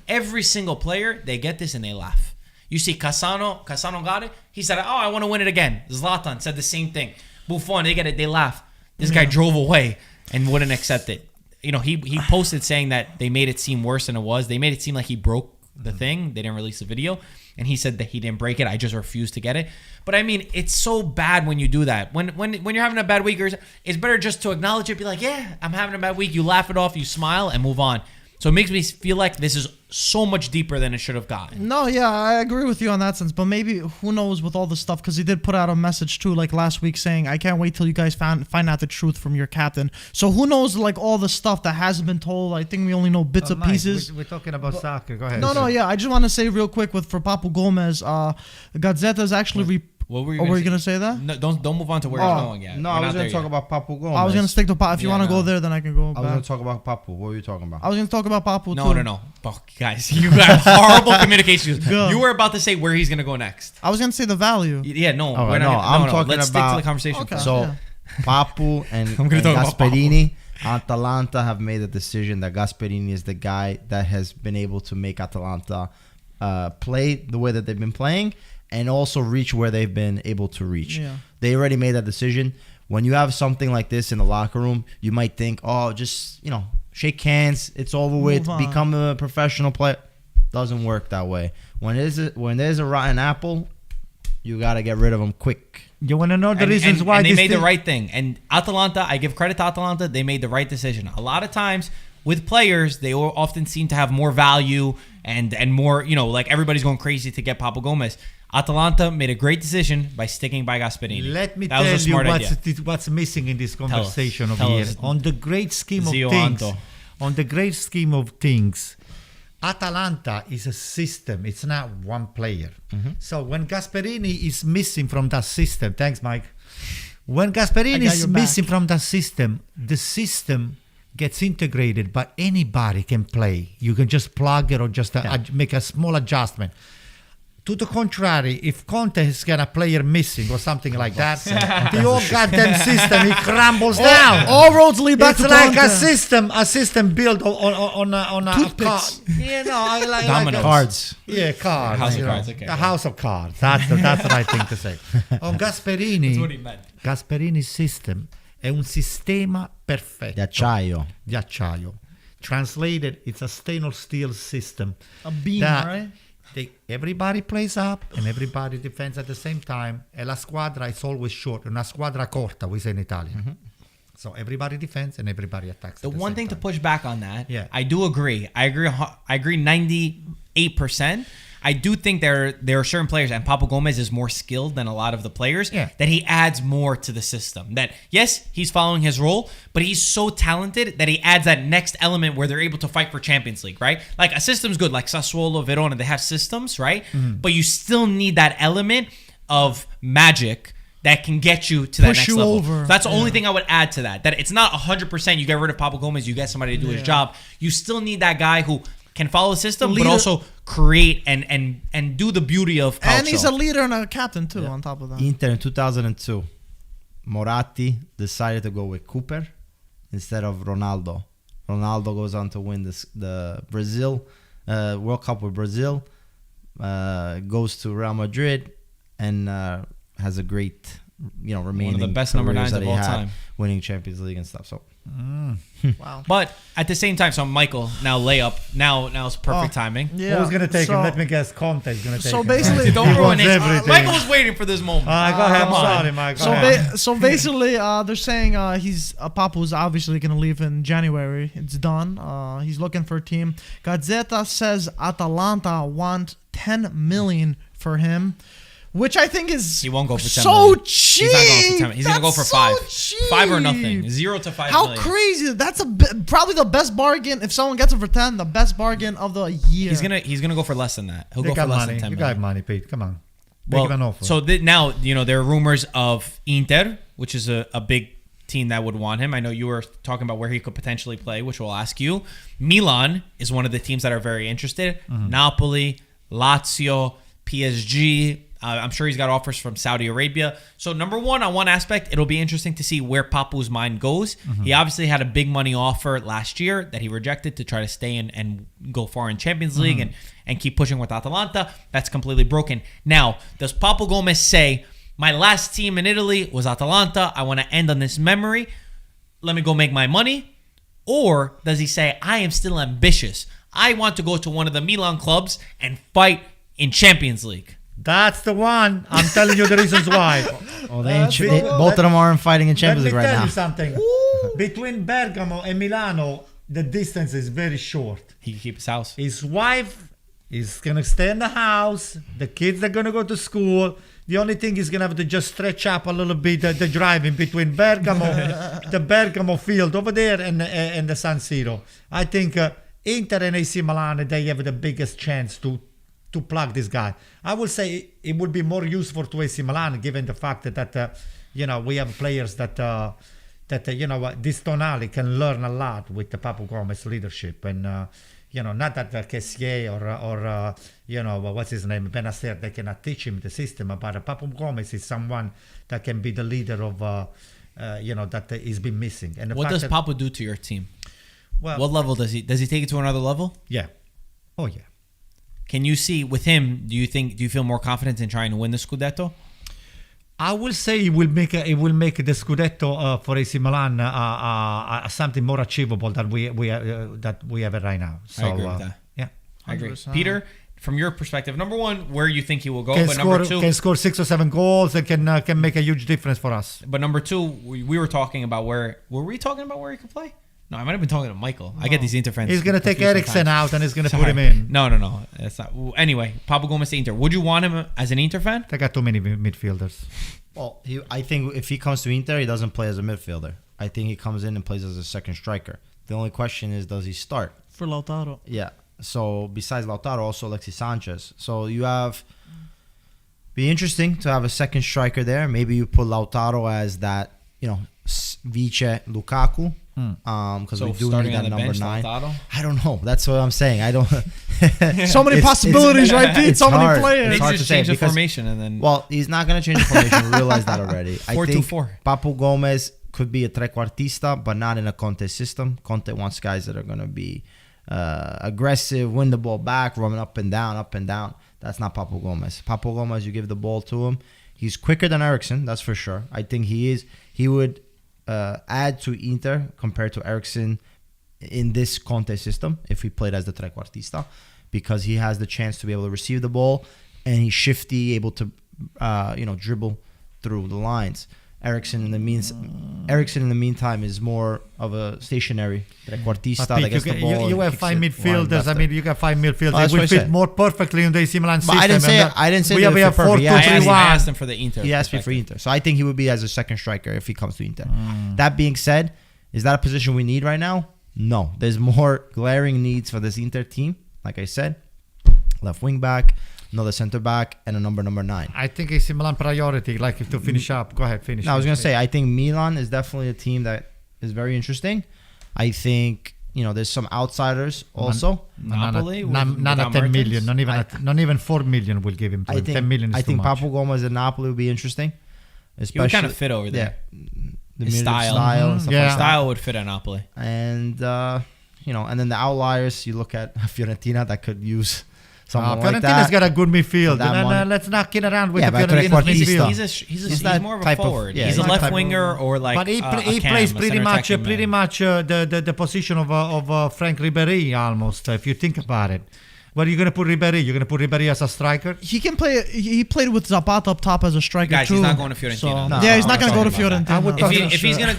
Every single player, they get this and they laugh. You see Cassano got it. He said, I want to win it again. Zlatan said the same thing. Buffon, they get it, they laugh. This guy drove away and wouldn't accept it. He posted saying that they made it seem worse than it was. They made it seem like he broke the thing. They didn't release the video. And he said that he didn't break it. I just refused to get it. But I mean, it's so bad when you do that. When you're having a bad week, it's better just to acknowledge it. Be like, yeah, I'm having a bad week. You laugh it off, you smile, and move on. So it makes me feel like this is so much deeper than it should have gotten. No, yeah, I agree with you on that sense. But maybe, who knows with all this stuff, because he did put out a message too, like last week, saying, I can't wait till you guys find out the truth from your captain. So who knows, like, all the stuff that hasn't been told. I think we only know bits and pieces. We're talking about soccer. Go ahead. No, yeah. I just want to say real quick for Papu Gomez, Gazzetta actually... What were you going to say that? No, don't move on to where you're going yet. No, I was going to talk about Papu Gomez. I was going to stick to Papu. If you want to go there, then I can go back. I was going to talk about Papu. What were you talking about? I was going to talk about Papu No. too. Oh, guys, you got horrible communication. You were about to say where he's going to go next. I was going to say the value. Yeah, no. I'm talking Let's stick to the conversation. Okay. first. So, Papu and I'm gonna talk about Gasperini, Atalanta have made a decision that Gasperini is the guy that has been able to make Atalanta play the way that they've been playing and also reach where they've been able to reach. Yeah. They already made that decision. When you have something like this in the locker room, you might think, just, shake hands, it's over with, become a professional player. Doesn't work that way. When there's a rotten apple, you got to get rid of them quick. You want to know the reasons why and they made the right thing. And Atalanta, I give credit to Atalanta, they made the right decision. A lot of times with players, they often seem to have more value and more, like everybody's going crazy to get Papu Gomez. Atalanta made a great decision by sticking by Gasperini. Let me that tell you what's missing in this conversation over here. On the great scheme of things, Atalanta is a system. It's not one player. So when Gasperini is missing from that system, thanks, Mike. When Gasperini is missing from that system, the system gets integrated, but anybody can play. You can just plug it or just make a small adjustment. To the contrary, if Conte has got a player missing or something like that, the whole goddamn system, it crumbles down. All roads lead back to Conte. It's like a system built on a toothpicks. Domino cards. Yeah, cards. House of cards. Okay. A house of cards. That's the right thing to say. On Gasperini, That's what he meant. Gasperini's system è un sistema perfetto. Di acciaio. Translated, it's a stainless steel system. A beam, right? Everybody plays up and everybody defends at the same time. E la squadra is always short. Una squadra corta, we say in Italian. So everybody defends and everybody attacks. The one thing to push back on that, I do agree. I agree 98%. I do think there are certain players, and Papu Gomez is more skilled than a lot of the players, that he adds more to the system. That, yes, he's following his role, but he's so talented that he adds that next element where they're able to fight for Champions League, right? Like, a system's good, like Sassuolo, Verona, they have systems, right? But you still need that element of magic that can get you to that next level. Over. So that's the only thing I would add to that. That it's not 100% you get rid of Papu Gomez, you get somebody to do his job. You still need that guy who can follow the system, but also create and do the beauty of calcio. And he's a leader and a captain too, on top of that. Inter in 2002, Moratti decided to go with Cooper instead of Ronaldo. Ronaldo goes on to win the Brazil World Cup with Brazil, goes to Real Madrid, and has a great, remaining one of the best number 9s of all time, winning Champions League and stuff. So. Wow. But at the same time, so Michael, now layup. Now it's perfect timing. Yeah. Who's gonna take him? Let me guess. Conte is gonna take him. So basically, don't ruin it. Everything. Michael was waiting for this moment. Go ahead. Come on. Sorry, Mike. So basically, they're saying Papu's obviously gonna leave in January. It's done. He's looking for a team. Gazzetta says Atalanta want 10 million for him. which I think is He won't go for 10 so million. cheap. He's not going for 10 million. He's going to go That's for 5. So cheap. 5 or nothing. 0 to 5 How million. crazy! That's probably the best bargain. If someone gets it for 10, the best bargain of the year. He's gonna go for less than that. He'll They go for got less money. than 10 You million. got money, Pete. Come on. Make him an offer. So now, there are rumors of Inter, which is a big team that would want him. I know you were talking about where he could potentially play, which we'll ask you. Milan is one of the teams that are very interested. Napoli, Lazio, PSG. I'm sure he's got offers from Saudi Arabia. So number one, on one aspect, it'll be interesting to see where Papu's mind goes. He obviously had a big money offer last year that he rejected to try to stay and go far in Champions League and keep pushing with Atalanta. That's completely broken. Now, does Papu Gomez say, my last team in Italy was Atalanta. I want to end on this memory. Let me go make my money. Or does he say, I am still ambitious. I want to go to one of the Milan clubs and fight in Champions League. That's the one. I'm telling you the reasons why. Oh, both of them aren't fighting in Champions League Let me right tell now. you something. Between Bergamo and Milano, the distance is very short. He can keep his house. His wife is going to stay in the house. The kids are going to go to school. The only thing is going to have to just stretch up a little bit the driving between Bergamo, the Bergamo field over there and the San Siro. I think Inter and AC Milan, they have the biggest chance to plug this guy. I would say it would be more useful to AC Milan given the fact that we have players that this Tonali can learn a lot with the Papu Gomez leadership and not that Kessier or what's his name, Benacer, they cannot teach him the system, but Papu Gomez is someone that can be the leader of that he's been missing. And What does Papu do to your team? Well, What level does he take it to another level? yeah, oh yeah. Can you see with him? Do you feel more confident in trying to win the Scudetto? I will say it will make the Scudetto for AC Milan something more achievable than we have it right now. So, I agree with that. Yeah, I agree. 100%. Peter, from your perspective, number one, where you think he will go, can but number two, score 6 or 7 goals and can make a huge difference for us. but number two, we were talking about where he could play? No, I might have been talking to Michael. I get these Inter fans. He's gonna take confused Eriksen sometimes. out and he's gonna put Sorry. him in. No. That's not. Anyway, Papu Gomez to Inter. Would you want him as an Inter fan? They got too many midfielders. Well, I think if he comes to Inter, he doesn't play as a midfielder. I think he comes in and plays as a second striker. The only question is, does he start? For Lautaro. Yeah. So besides Lautaro, also Alexis Sanchez. So you have be interesting to have a second striker there. Maybe you put Lautaro as that, vice Lukaku. Because So we do starting need on that the number bench, 9. Lautaro? I don't know. That's what I'm saying. I don't. So many possibilities, right, Pete? it's So many hard. players. Maybe hard just to say change the because- formation and then. Well, he's not going to change the formation. We realize that already. I think 4-2-4. Papu Gomez could be a trequartista, but not in a Conte system. Conte wants guys that are going to be aggressive, win the ball back, running up and down. That's not Papu Gomez. Papu Gomez, you give the ball to him. He's quicker than Eriksen, that's for sure. I think he is. He would add to Inter compared to Eriksen in this Conte system if he played as the trequartista, because he has the chance to be able to receive the ball and he's shifty, able to dribble through the lines. Eriksen in the meantime is more of a stationary trequartista that gets the ball. You and have kicks 5 it midfielders. I mean, you got 5 midfielders. that's It what I will fit said. more perfectly in the AC Milan system. But I didn't say we that have it fit perfect. 4 2 Yeah, 3 I 1. asked him for the Inter. He asked me for Inter. So I think he would be as a second striker if he comes to Inter. That being said, is that a position we need right now? No. There's more glaring needs for this Inter team. Like I said, left wing back, another center back, and a number 9. I think AC Milan priority, like to finish up. Go ahead, finish. No, I was going to say, I think Milan is definitely a team that is very interesting. I think, there's some outsiders also. Napoli Not at without 10 Mertens? million. Not even 4 million will give him to him. 10 million is I too think much. Papu Gomez and Napoli would be interesting. He would kind of fit over there. Yeah. The His music style. and stuff Yeah. like that. Style would fit at Napoli. And and then the outliers, you look at Fiorentina that could use someone like Fiorentina's that. got a good midfield. That And, money. let's not kid around with Yeah, the but Fiorentina's trequartista. midfield. He's that more of a type of- forward. yeah, he's a he's that left type of- winger or like But he a plays cam, a pretty center much attacking man. the position of Frank Ribéry almost, if you think about it. Where are you going to put Ribéry? You're going to put Ribéry as a striker? He can play. He played with Zapata up top as a striker Guys, too. he's not going to Fiorentina. So, No, yeah, he's no, not going to go to talking about Fiorentina. I would talk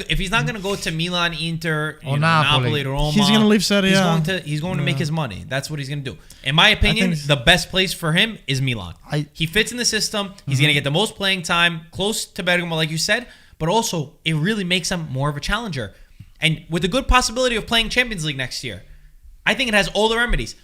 If he's not gonna go to Milan, Inter, Or Napoli, Napoli. Roma, He's gonna leave Serie A. He's going to make his money. That's what he's gonna do. In my opinion, think- the best place for him is Milan. He fits in the system. He's gonna get the most playing time, close to Bergamo, like you said. But also, it really makes him more of a challenger, and with the good possibility of playing Champions League next year. I think it has all the remedies.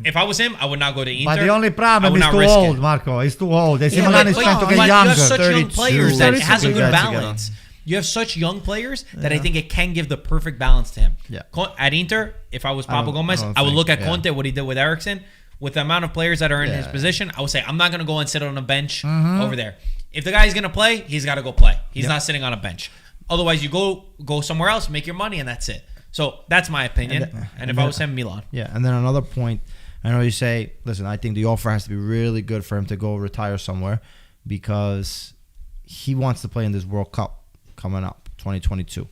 If I was him, I would not go to Inter. But the only I problem would is not too risk old, it. Marco. He's too old. AC Yeah, Milan but- is trying to but get you younger. have such young 32, players that it has a good 32 guys balance. You have such young players that I think it can give the perfect balance to him. Yeah. At Inter, if I was I Papu don't- Gomez, I don't I would think- look at yeah. Conte, what he did with Eriksen. With the amount of players that are in his Yeah. position, I would say, I'm not going to go and sit on a bench over there. If the guy's going to play, he's got to go play. He's not sitting on a bench. Otherwise, you go somewhere else, make your money, and that's it. So that's my opinion. And if I was him, Milan. Yeah, and then another point, I know you say, listen, I think the offer has to be really good for him to go retire somewhere because he wants to play in this World Cup coming up, 2022.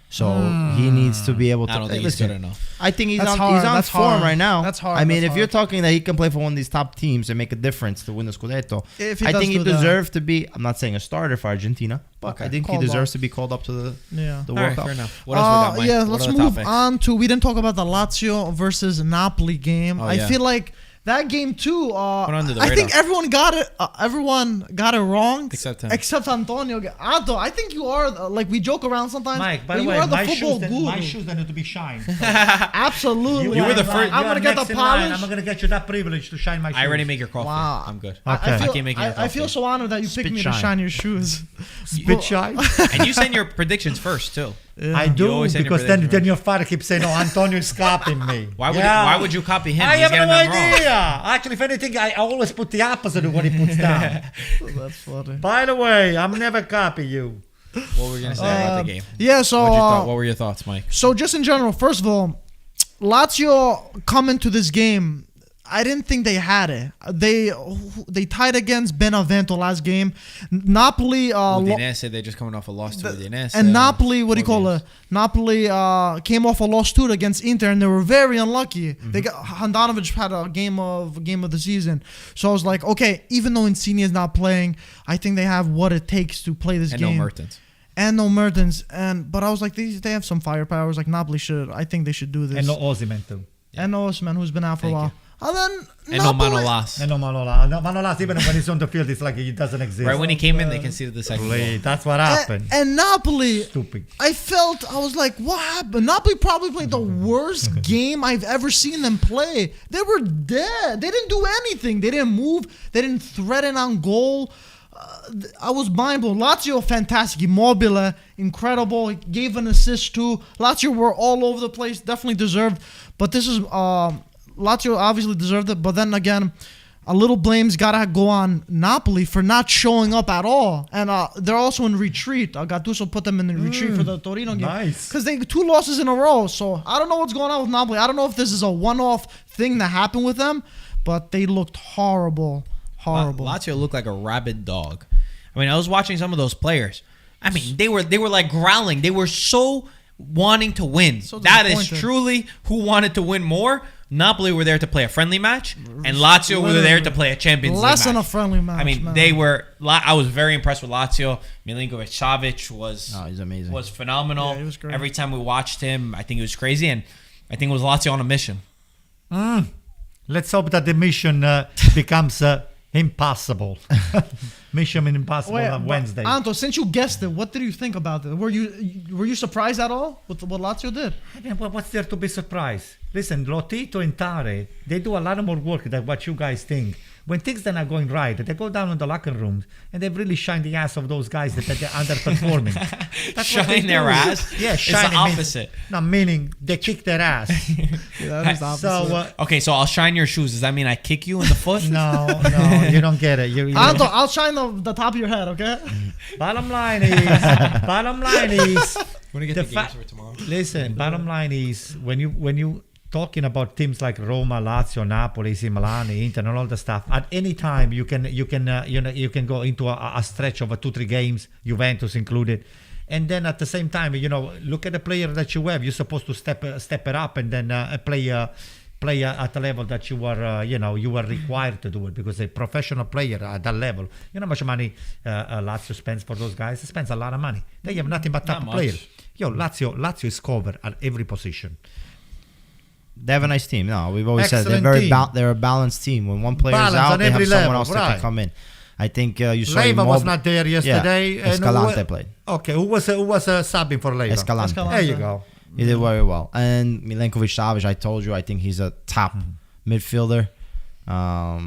So he needs to be able to. I don't think he's listen, good enough. I think he's That's on hard, he's on that's form hard. right now. That's hard, I mean, that's if you're hard. talking that he can play for one of these top teams and make a difference to win the Scudetto, If he I does think he do that. deserves to be. I'm not saying a starter for Argentina, but Okay. I think Called he deserves up. to be called up to the Yeah. the All World right, Cup. fair enough. What else we got, Mike? Yeah, What let's other move topics? on to. We didn't talk about the Lazio versus Napoli game. Oh, I yeah. feel like that game too. under the I think radar. everyone got it. Everyone got it wrong Except him. Except Antonio. Anto, I think you are like we joke around sometimes. Mike, by but the you way, are the my football shoes, guru. my shoes they need to be shined. So Absolutely. You were the are- first- I'm you are gonna get the next in line. polish. I'm gonna get you that privilege to shine my shoes. I already make your coffee. Wow. I'm good. Okay. I, feel, I can't make you your I feel coffee. so honored that you picked Spit me to shine. shine your shoes. Spit shine. And you send your predictions first, too. I You do always send your because then predictions your father keeps saying, "Oh, Antonio is copying me." Why would you copy him? I He's have getting no them wrong. idea. Actually, if anything, I always put the opposite of what he puts down. That's funny. By the way, I'm never copy you. What were you going to say about the game? Yeah. So. What were your thoughts, Mike? So just in general, first of all, Lazio come into this game. I didn't think they had it. They tied against Benevento last game. Napoli Udinese, they're just coming off a loss to Udinese. and Napoli, what do you 4 call games. it? Napoli came off a loss too against Inter, and they were very unlucky. They got Handanovic had a game of the season, so I was like, okay, even though Insigne is not playing, I think they have what it takes to play this And game. no Mertens. And no Mertens, but I was like, they have some firepower. I was like, Napoli should. I think they should do this. And no Osimhen too. And no Osman, who's been out for a Thank while. And then And no Napoli- Manolas. And no Manolas. No Manolas, even when he's on the field, it's like he doesn't exist. Right when he came in, they conceded the second goal. Really, that's what happened. And Napoli, Stupid. I was like, what happened? Napoli probably played the worst game I've ever seen them play. They were dead. They didn't do anything. They didn't move. They didn't threaten on goal. I was mind blown. Lazio, fantastic. Immobile, incredible. He gave an assist too. Lazio were all over the place. Definitely deserved. But this is Lazio obviously deserved it. But then again, a little blame's gotta go on Napoli for not showing up at all. And they're also in retreat. Gattuso put them in retreat for the Torino game. Nice. Because they 2 losses in a row. So I don't know what's going on with Napoli. I don't know if this is a one-off thing that happened with them. But they looked horrible. Horrible. Lazio looked like a rabid dog. I mean, I was watching some of those players. I mean, they were like growling. They were so wanting to win. So That is disappointed. truly who wanted to win more. Napoli were there to play a friendly match, and Lazio were there to play a Champions League Less match. than a friendly match. I mean, man. they were. I was very impressed with Lazio. Milinkovic-Savic was He's amazing. was phenomenal. Yeah, he was great. Every time we watched him, I think it was crazy, and I think it was Lazio on a mission. Let's hope that the mission becomes impossible. Mission impossible Wait, on but Wednesday. Anto, since you guessed it, what did you think about it? Were you surprised at all with what Lazio did? I mean, what's there to be surprised? Listen, Lotito and Tare, they do a lot more work than what you guys think. When things are not going right, they go down in the locker rooms and they really shine the ass of those guys that they're underperforming. That's what they Shine their do. ass? Yeah, It's the shine opposite. meaning they kick their ass. That is the opposite. So, Okay, so I'll shine your shoes. Does that mean I kick you in the foot? no, you don't get it. You Anto, I'll shine the top of your head, okay? bottom line is, Want to get The the, fa- games for tomorrow? listen, bottom line is when you talking about teams like Roma, Lazio, Napoli, AC Milan, Inter, and all the stuff. At any time, you can go into a stretch of 2-3 games, Juventus included, and then at the same time, look at the player that you have. You're supposed to step it up and then play play at the level that you were, you were required to do it, because a professional player at that level, you know how much money Lazio spends for those guys? They spends a lot of money. They have nothing but top Not players. much. Lazio is covered at every position. They have a nice team. No, we've always said Excellent they're team. they're a balanced team. When one player is Balance out, on they have every someone level, else that right. can come in. I think you saw Leiva was Immobile- not there yesterday. Yeah, Escalante who- played. Okay, who was subbing for Leiva? Escalante. There you go. He did very well. And Milenkovic-Savic, I told you, I think he's a top midfielder. I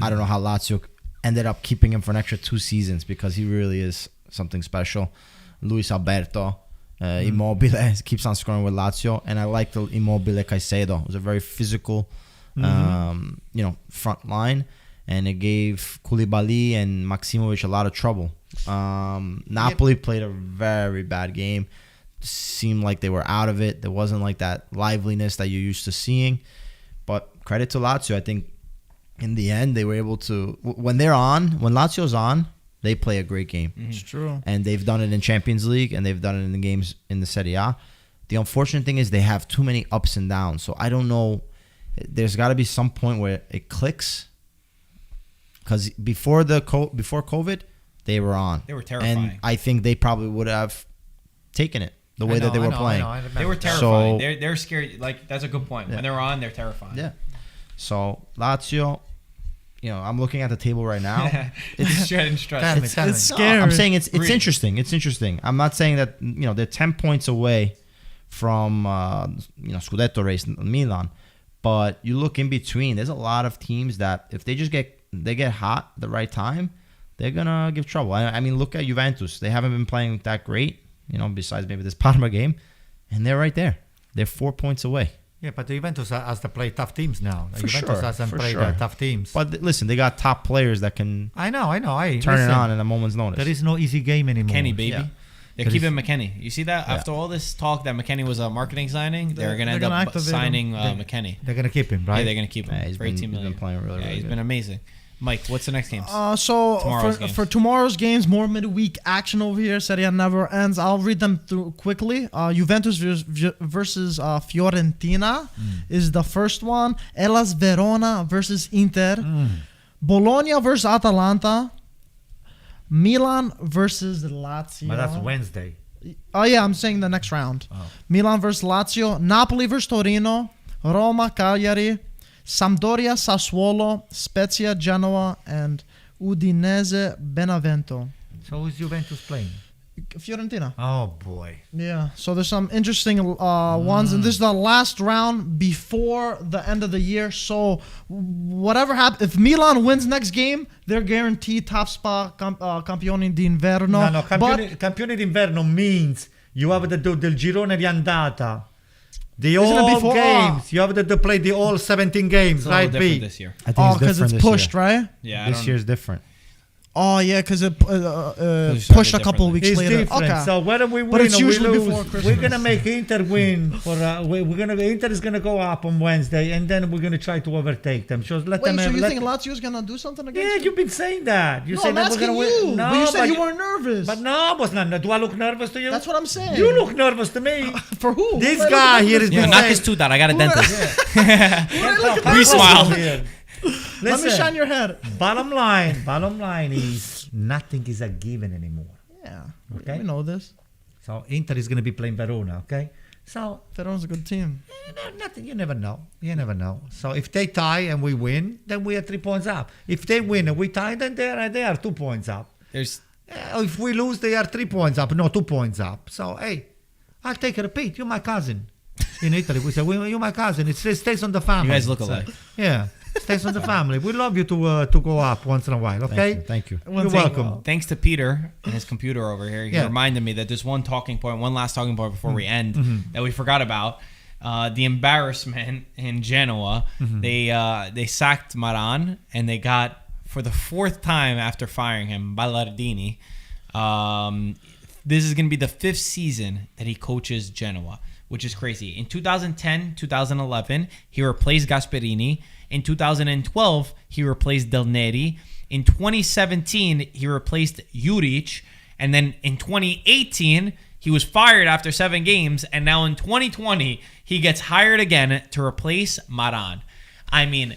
don't know how Lazio ended up keeping him for an extra 2 seasons, because he really is something special. Luis Alberto, Immobile keeps on scoring with Lazio, and I like the Immobile Caicedo. It was a very physical, front line, and it gave Koulibaly and Maximovic a lot of trouble. Napoli played a very bad game. Seemed like they were out of it. There wasn't like that liveliness that you're used to seeing. But credit to Lazio. I think in the end they were able to, when Lazio's on, they play a great game. It's true. And they've done it in Champions League, and they've done it in the games in the Serie A. The unfortunate thing is they have too many ups and downs. So I don't know. There's got to be some point where it clicks. Because before COVID, they were on. They were terrifying. And I think they probably would have taken it the way that they were playing. They were terrifying. They're scary. Like, that's a good point. When they're on, they're terrifying. Yeah. So Lazio, I'm looking at the table right now. It's shedding stress. Tell me. It's scary. I'm saying it's Really? interesting. It's interesting. I'm not saying that they're 10 points away from Scudetto race in Milan, but you look in between. There's a lot of teams that if they just get hot at the right time, they're gonna give trouble. I mean, look at Juventus. They haven't been playing that great, besides maybe this Parma game, and they're right there. They're 4 points away. Yeah, but the Juventus has to play tough teams now. For Juventus sure, hasn't for played sure. tough teams. But listen, they got top players that can I know. turn it on in a moment's notice. There is no easy game anymore. McKennie, baby. Yeah. They're There keeping McKennie. You see that? After all this talk that McKennie was a marketing signing, they're going to end gonna up activate signing him. McKennie. They're gonna keep him, right? Yeah, they're going to keep him Yeah, he's for been- 18 he's been million. playing really, yeah, really he's good. been amazing. Mike, what's the next games? So Tomorrow's games. for tomorrow's games, more midweek action over here. Serie A never ends. I'll read them through quickly. Juventus versus Fiorentina is the first one. Hellas Verona versus Inter. Bologna versus Atalanta. Milan versus Lazio. But that's Wednesday. Oh yeah, I'm saying the next round. Oh. Milan versus Lazio. Napoli versus Torino. Roma Cagliari. Sampdoria Sassuolo. Spezia Genoa. And Udinese Benevento. So who's Juventus playing? Fiorentina. Oh boy. Yeah. So there's some interesting ones, and this is the last round before the end of the year. So whatever happens, if Milan wins next game, they're guaranteed top spot. Campioni d'Inverno. No, campione d'inverno means you have to do the girone di andata. The Isn't it all before- games. You have to play the all 17 games, It's a little right, different B? this year. I think Oh, because it's different pushed, this year. right? Yeah, This year's different. Oh yeah, because it started pushed a couple differently. weeks It's later. different. Okay. So whether we win But it's or we usually lose, before Christmas. we're gonna make Inter win. Inter is gonna go up on Wednesday, and then we're gonna try to overtake them. So let Wait, them. so have, you let think them- Lazio's gonna do something against Yeah, you? you've been saying that. You No, said I'm that we're asking gonna you. win. No, but you said you weren't nervous. But no, I was not. Do I look nervous to you? That's what I'm saying. You look nervous to me. For who? This Who am I guy looking here nervous is Yeah, been knock saying- his tooth out. I got a dentist. We We smile. Let me shine your head. Bottom line is nothing is a given anymore. Yeah. Okay. We know this. So Inter is going to be playing Verona, okay? So Verona's a good team. nothing. You never know. You never know. So if they tie and we win, then we are 3 points up. If they win and we tie, then they are 2 points up. There's If we lose, they are 3 points up. No, 2 points up. So hey, I'll take a repeat. You're my cousin. In Italy, we say you're my cousin. It stays on the family. you guys look So, alike. yeah, stays on the family. We love you to go up once in a while. Okay. Thank you. You're welcome. Thanks to Peter and his computer over here. He Yeah. reminded me that there's one last talking point before we end that we forgot about. The embarrassment in Genoa. They sacked Maran and they got, for the 4th time after firing him, Ballardini. This is going to be the 5th season that he coaches Genoa, which is crazy. In 2010, 2011, he replaced Gasperini. In 2012, he replaced Del Neri. In 2017, he replaced Juric. And then in 2018, he was fired after 7 games. And now in 2020, he gets hired again to replace Maran. I mean,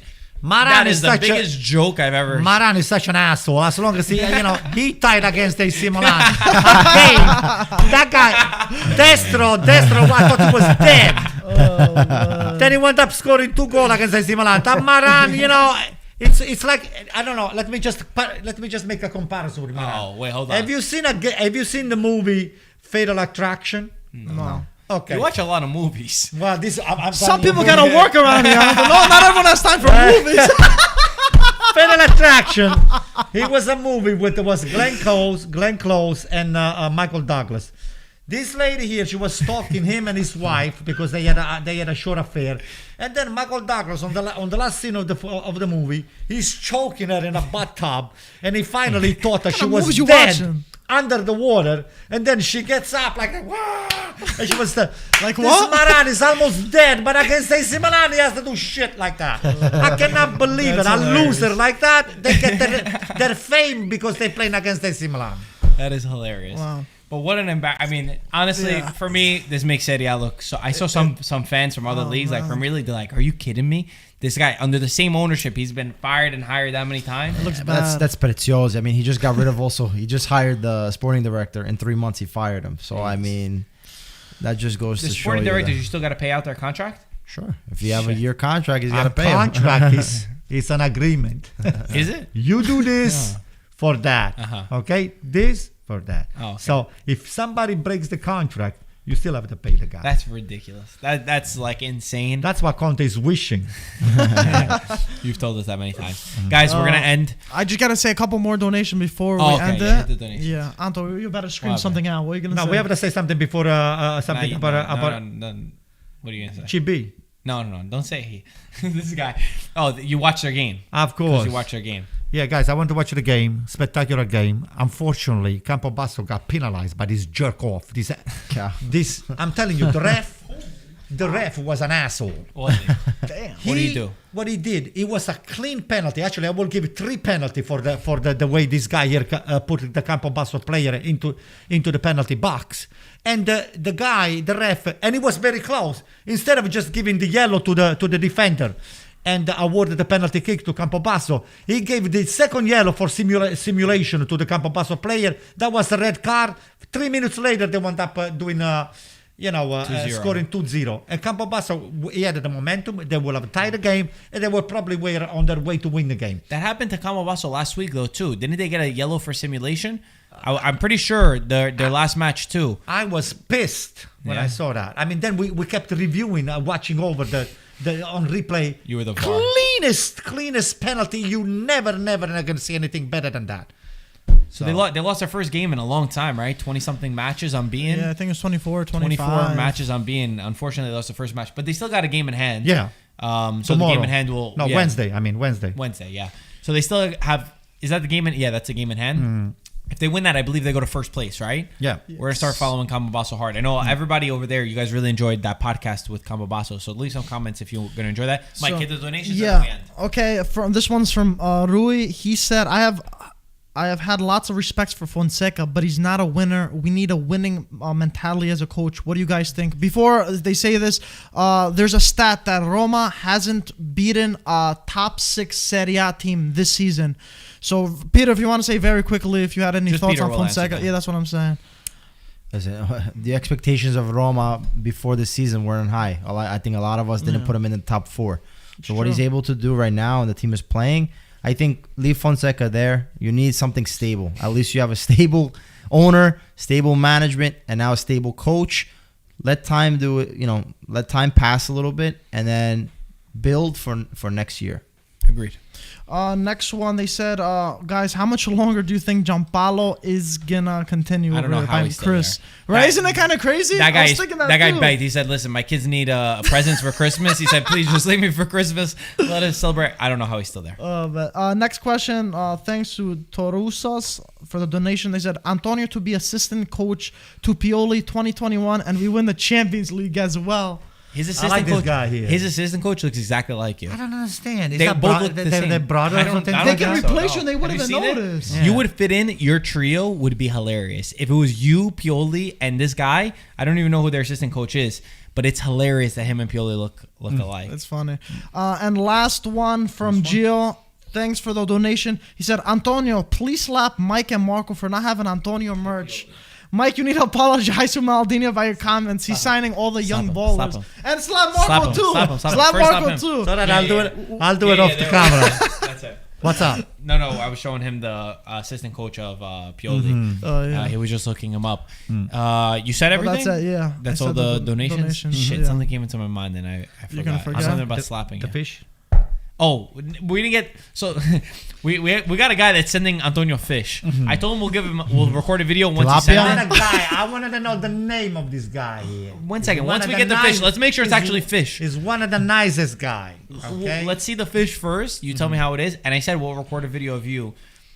Maran that is is the such a- biggest joke I've ever. Maran is such an asshole. As long as he tied against AC Milan. Again, that guy, Destro, I thought he was dead. Then he went up scoring 2 goals against AC Milan. That Maran, it's like, I don't know. Let me just make a comparison with Maran. Oh wait, hold on. Have you seen the movie Fatal Attraction? No. Okay. You watch a lot of movies. Well, I'm Some telling people you, gotta work around here. No, not everyone has time for movies. Fatal Attraction. It was a movie with Glenn Close, and Michael Douglas. This lady here, she was stalking him and his wife because they had a short affair. And then Michael Douglas on the last scene of the movie, he's choking her in a bathtub, and he finally thought that she was movies you dead watching? under the water. And then she gets up like, "Wah!" And she was Like this what? Maran is almost dead, but against AC Milan he has to do shit like that. I cannot believe it. That's A hilarious. loser like that, they get their fame because they're playing against AC Milan. That is hilarious. Wow. But what an I mean, honestly, Yeah. for me, this makes Serie A look. So I saw some fans from other leagues, like Premier League, they're like, "Are you kidding me? This guy under the same ownership, he's been fired and hired that many times." Looks That's bad. that's Preziosi. I mean, he just got rid of he just hired the sporting director. In 3 months, he fired him. So, I mean, that just goes The to show sporting you directors, that- you still got to pay out their contract. Sure. If you have a Shit. year contract, he's got to A pay him. contract is an agreement. Is it? You do this for that. Uh-huh. Okay? This for that. Oh, okay. So if somebody breaks the contract, you still have to pay the guy. That's ridiculous. That's like insane. That's what Conte is wishing. You've told us that many times, guys. We're gonna end. I just gotta say a couple more donation before Oh, we okay, end yeah, it. hit the donations. Yeah, Anto, you better scream What? something out. What are you gonna No, say? we have to say something before something No, about no. What are you gonna say? Chibi. No. Don't say he. This guy. Oh, you watch their game. Of Because course. you watch their game. Yeah, guys, I want to watch the game. Spectacular game. Unfortunately, Campobasso got penalized by this jerk off. Yeah. This I'm telling you, the ref was an asshole. What? Damn. What did he do? What he did, it was a clean penalty. Actually, I will give it 3 penalty for the way this guy here put the Campobasso player into the penalty box. And the guy, the ref, and it was very close. Instead of just giving the yellow to the defender and awarded the penalty kick to Campobasso, he gave the second yellow for simulation to the Campobasso player. That was a red card. 3 minutes later, they went up doing 2-0. scoring 2-0. And Campobasso, he had the momentum. They will have tied the game, and they were probably on their way to win the game. That happened to Campobasso last week though too. Didn't they get a yellow for simulation? I'm pretty sure their last match too. I was pissed when Yeah. I saw that. I mean, then we kept reviewing, watching over the on replay. You were the VAR. cleanest penalty. You never gonna see anything better than that. So they lost their first game in a long time, right? 20-something matches unbeaten. Yeah, I think it's 24, 25. 24 matches unbeaten. Unfortunately, they lost the first match, but they still got a game in hand. Yeah. So Tomorrow. the game in hand will yeah. Wednesday. I mean Wednesday. Wednesday, yeah. So they still have. Is that the game in? Yeah, that's a game in hand. If they win that, I believe they go to first place, right? Yeah. We're gonna start following Campobasso hard. I know everybody over there. You guys really enjoyed that podcast with Campobasso. So leave some comments if you're gonna enjoy that. Mike, So, hit the donations. At the Yeah. end. Okay. This one's from Rui. He said, "I have had lots of respect for Fonseca, but he's not a winner. We need a winning mentality as a coach. What do you guys think?" Before they say this, there's a stat that Roma hasn't beaten a top 6 Serie A team this season. So, Peter, if you want to say very quickly, if you had any Just thoughts Peter on will answer Fonseca. that. Yeah, that's what I'm saying. Listen, the expectations of Roma before the season weren't high. I think a lot of us didn't put him in the top 4. So what he's able to do right now and the team is playing, I think leave Fonseca there. You need something stable. At least you have a stable owner, stable management, and now a stable coach. Let time do it. Let time pass a little bit, and then build for next year. Agreed. Next one, they said, guys, how much longer do you think Giampaolo is gonna continue? I don't know over how by he's still Chris? there. Right? That- Isn't it kind of crazy? That I guy, was thinking that guy too. begged. He said, "Listen, my kids need presents for Christmas." He said, "Please just leave me for Christmas. Let us celebrate." I don't know how he's still there. But next question, thanks to Torusas for the donation. They said, Antonio to be assistant coach to Pioli 2021, and we win the Champions League as well. His assistant like this coach, guy here. His assistant coach looks exactly like you. I don't understand. Is They that both look the same. They're brothers I or don't- something? I They don't can think so, replace no. you and they Have wouldn't you even seen it? notice. Yeah. You would fit in. Your trio would be hilarious. If it was you, Pioli, and this guy, I don't even know who their assistant coach is, but it's hilarious that him and Pioli look alike. It's funny. And last one from Gio. Thanks for the donation. He said, Antonio, please slap Mike and Marco for not having Antonio merch. Mike, you need to apologize to Maldini about your comments. He's signing all the young ballers. Slap him. And slap Marco too. Slap him. Slap First Marco slap him. too. So that Yeah, I'll do it off the camera. That's it. What's up? No, I was showing him the assistant coach of Pioli. Oh, yeah. He was just looking him up. You said everything? That's it, yeah. That's I all said the donations? Shit, yeah. something came into my mind and I forgot. gonna forget? Something about slapping The you. fish? Oh, we didn't get so we got a guy that's sending Antonio fish. I told him we'll record a video once he Tilapia? I sends want a guy. I wanted to know the name of this guy here. One second. He's one Once of we get the fish, nice- let's make sure it's he's- actually fish. He's one of the nicest guy. Okay. Let's see the fish first. You tell me how it is, and I said we'll record a video of you.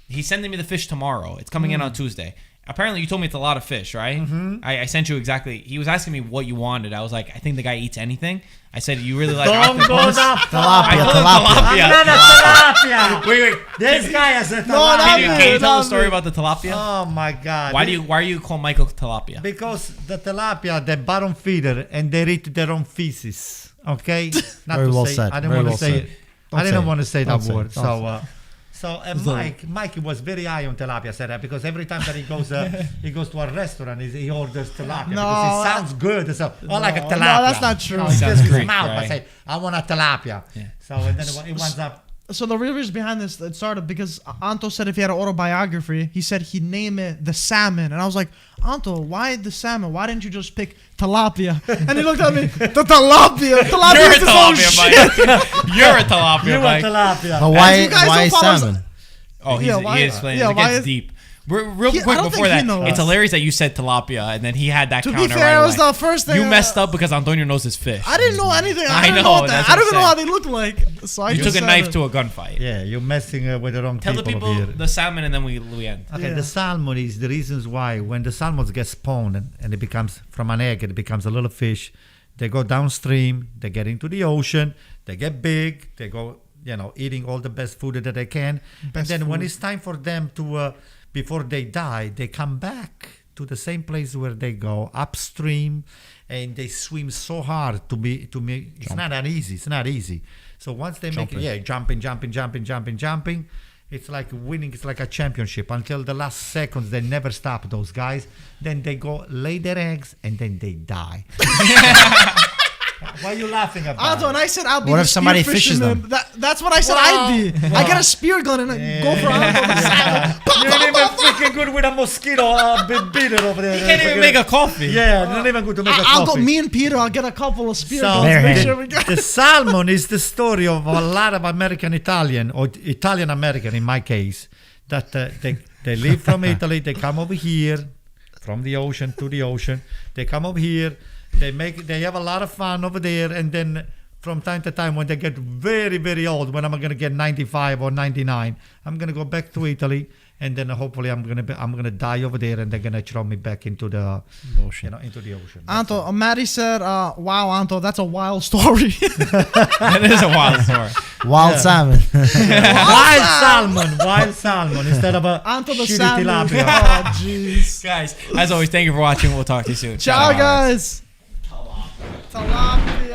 He's sending me the fish tomorrow. It's coming in on Tuesday. Apparently, you told me it's a lot of fish, right? I sent you exactly. He was asking me what you wanted. I was like, I think the guy eats anything. I said, you really like Don't go octopus? that I Tilapia, told him tilapia. I'm not a tilapia. Wait. This guy has a No, tilapia. Can you tell the story about the tilapia? Oh my God. Why do you call Michael tilapia? Because the tilapia, they're bottom feeder and they eat their own feces. Okay? Not Very to well say, said. I didn't Very want to well say said. it. Don't I didn't say want to it. say Don't that say it. word. Don't So Mike was very high on tilapia, said that because every time that he goes to a restaurant, he orders tilapia because it sounds good. So like a tilapia. No, that's not true. No, he Sounds says his Greek, mouth. right? I say, I want a tilapia. Yeah. So and then it winds up. So the real reason behind this, it started because Anto said if he had an autobiography, he said he'd name it The Salmon. And I was like, Anto, why the salmon? Why didn't you just pick tilapia? And he looked at me, the tilapia. Tilapia You're a is his own tilapia, shit. Mike. You're a tilapia, You want Mike. tilapia. But you guys why don't follow us- salmon? Oh, Yeah, why- he explained. yeah, It why gets is- deep. Real I quick don't before think he that, knows. it's hilarious that you said tilapia and then he had that To be counter fair, right it was away. the first thing. You messed up because Antonio knows his fish. I didn't know anything. I I know, know that. that's I don't what even I'm know how they look like. So I You just took a said knife it. to a gunfight. Yeah, you're messing with the wrong Tell the people people here. the salmon and then we end. Okay, Yeah. the salmon is the reasons why when the salmons get spawned and it becomes from an egg, it becomes a little fish. They go downstream, they get into the ocean, they get big, they go, eating all the best food that they can. And then when it's time for them to, before they die, they come back to the same place where they go upstream, and they swim so hard to make. It's not that easy. It's not easy. So once they make it, jumping. It's like winning. It's like a championship until the last seconds. They never stop. Those guys. Then they go lay their eggs and then they die. Why are you laughing about? Anto, and I said I'll be What the if somebody spear fishes fisherman. them? That's what I said I'd be. I get a spear gun and I go for Anto the salmon. You're even freaking good with a mosquito beater over there. He can't even make a coffee. Yeah, not even good to make a I'll go. coffee. Me and Peter. I'll get a couple of spear So guns. There Make he- sure we get. the salmon is the story of a lot of American Italian or Italian American in my case that they leave from Italy, they come over here from the ocean to the ocean, they come over here, they have a lot of fun over there, and then from time to time when they get very, very old, when I'm going to get 95 or 99, I'm going to go back to Italy, and then hopefully I'm going to die over there, and they're going to throw me back into the ocean. Into the ocean. Anto, Maddie said, "Wow, Anto, that's a wild story." That is a wild story. Wild salmon. Wild salmon instead of a Anto the shitty salmon. tilapia. Oh, jeez. Guys, as always, thank you for watching. We'll talk to you soon. Ciao, guys. Tilapia.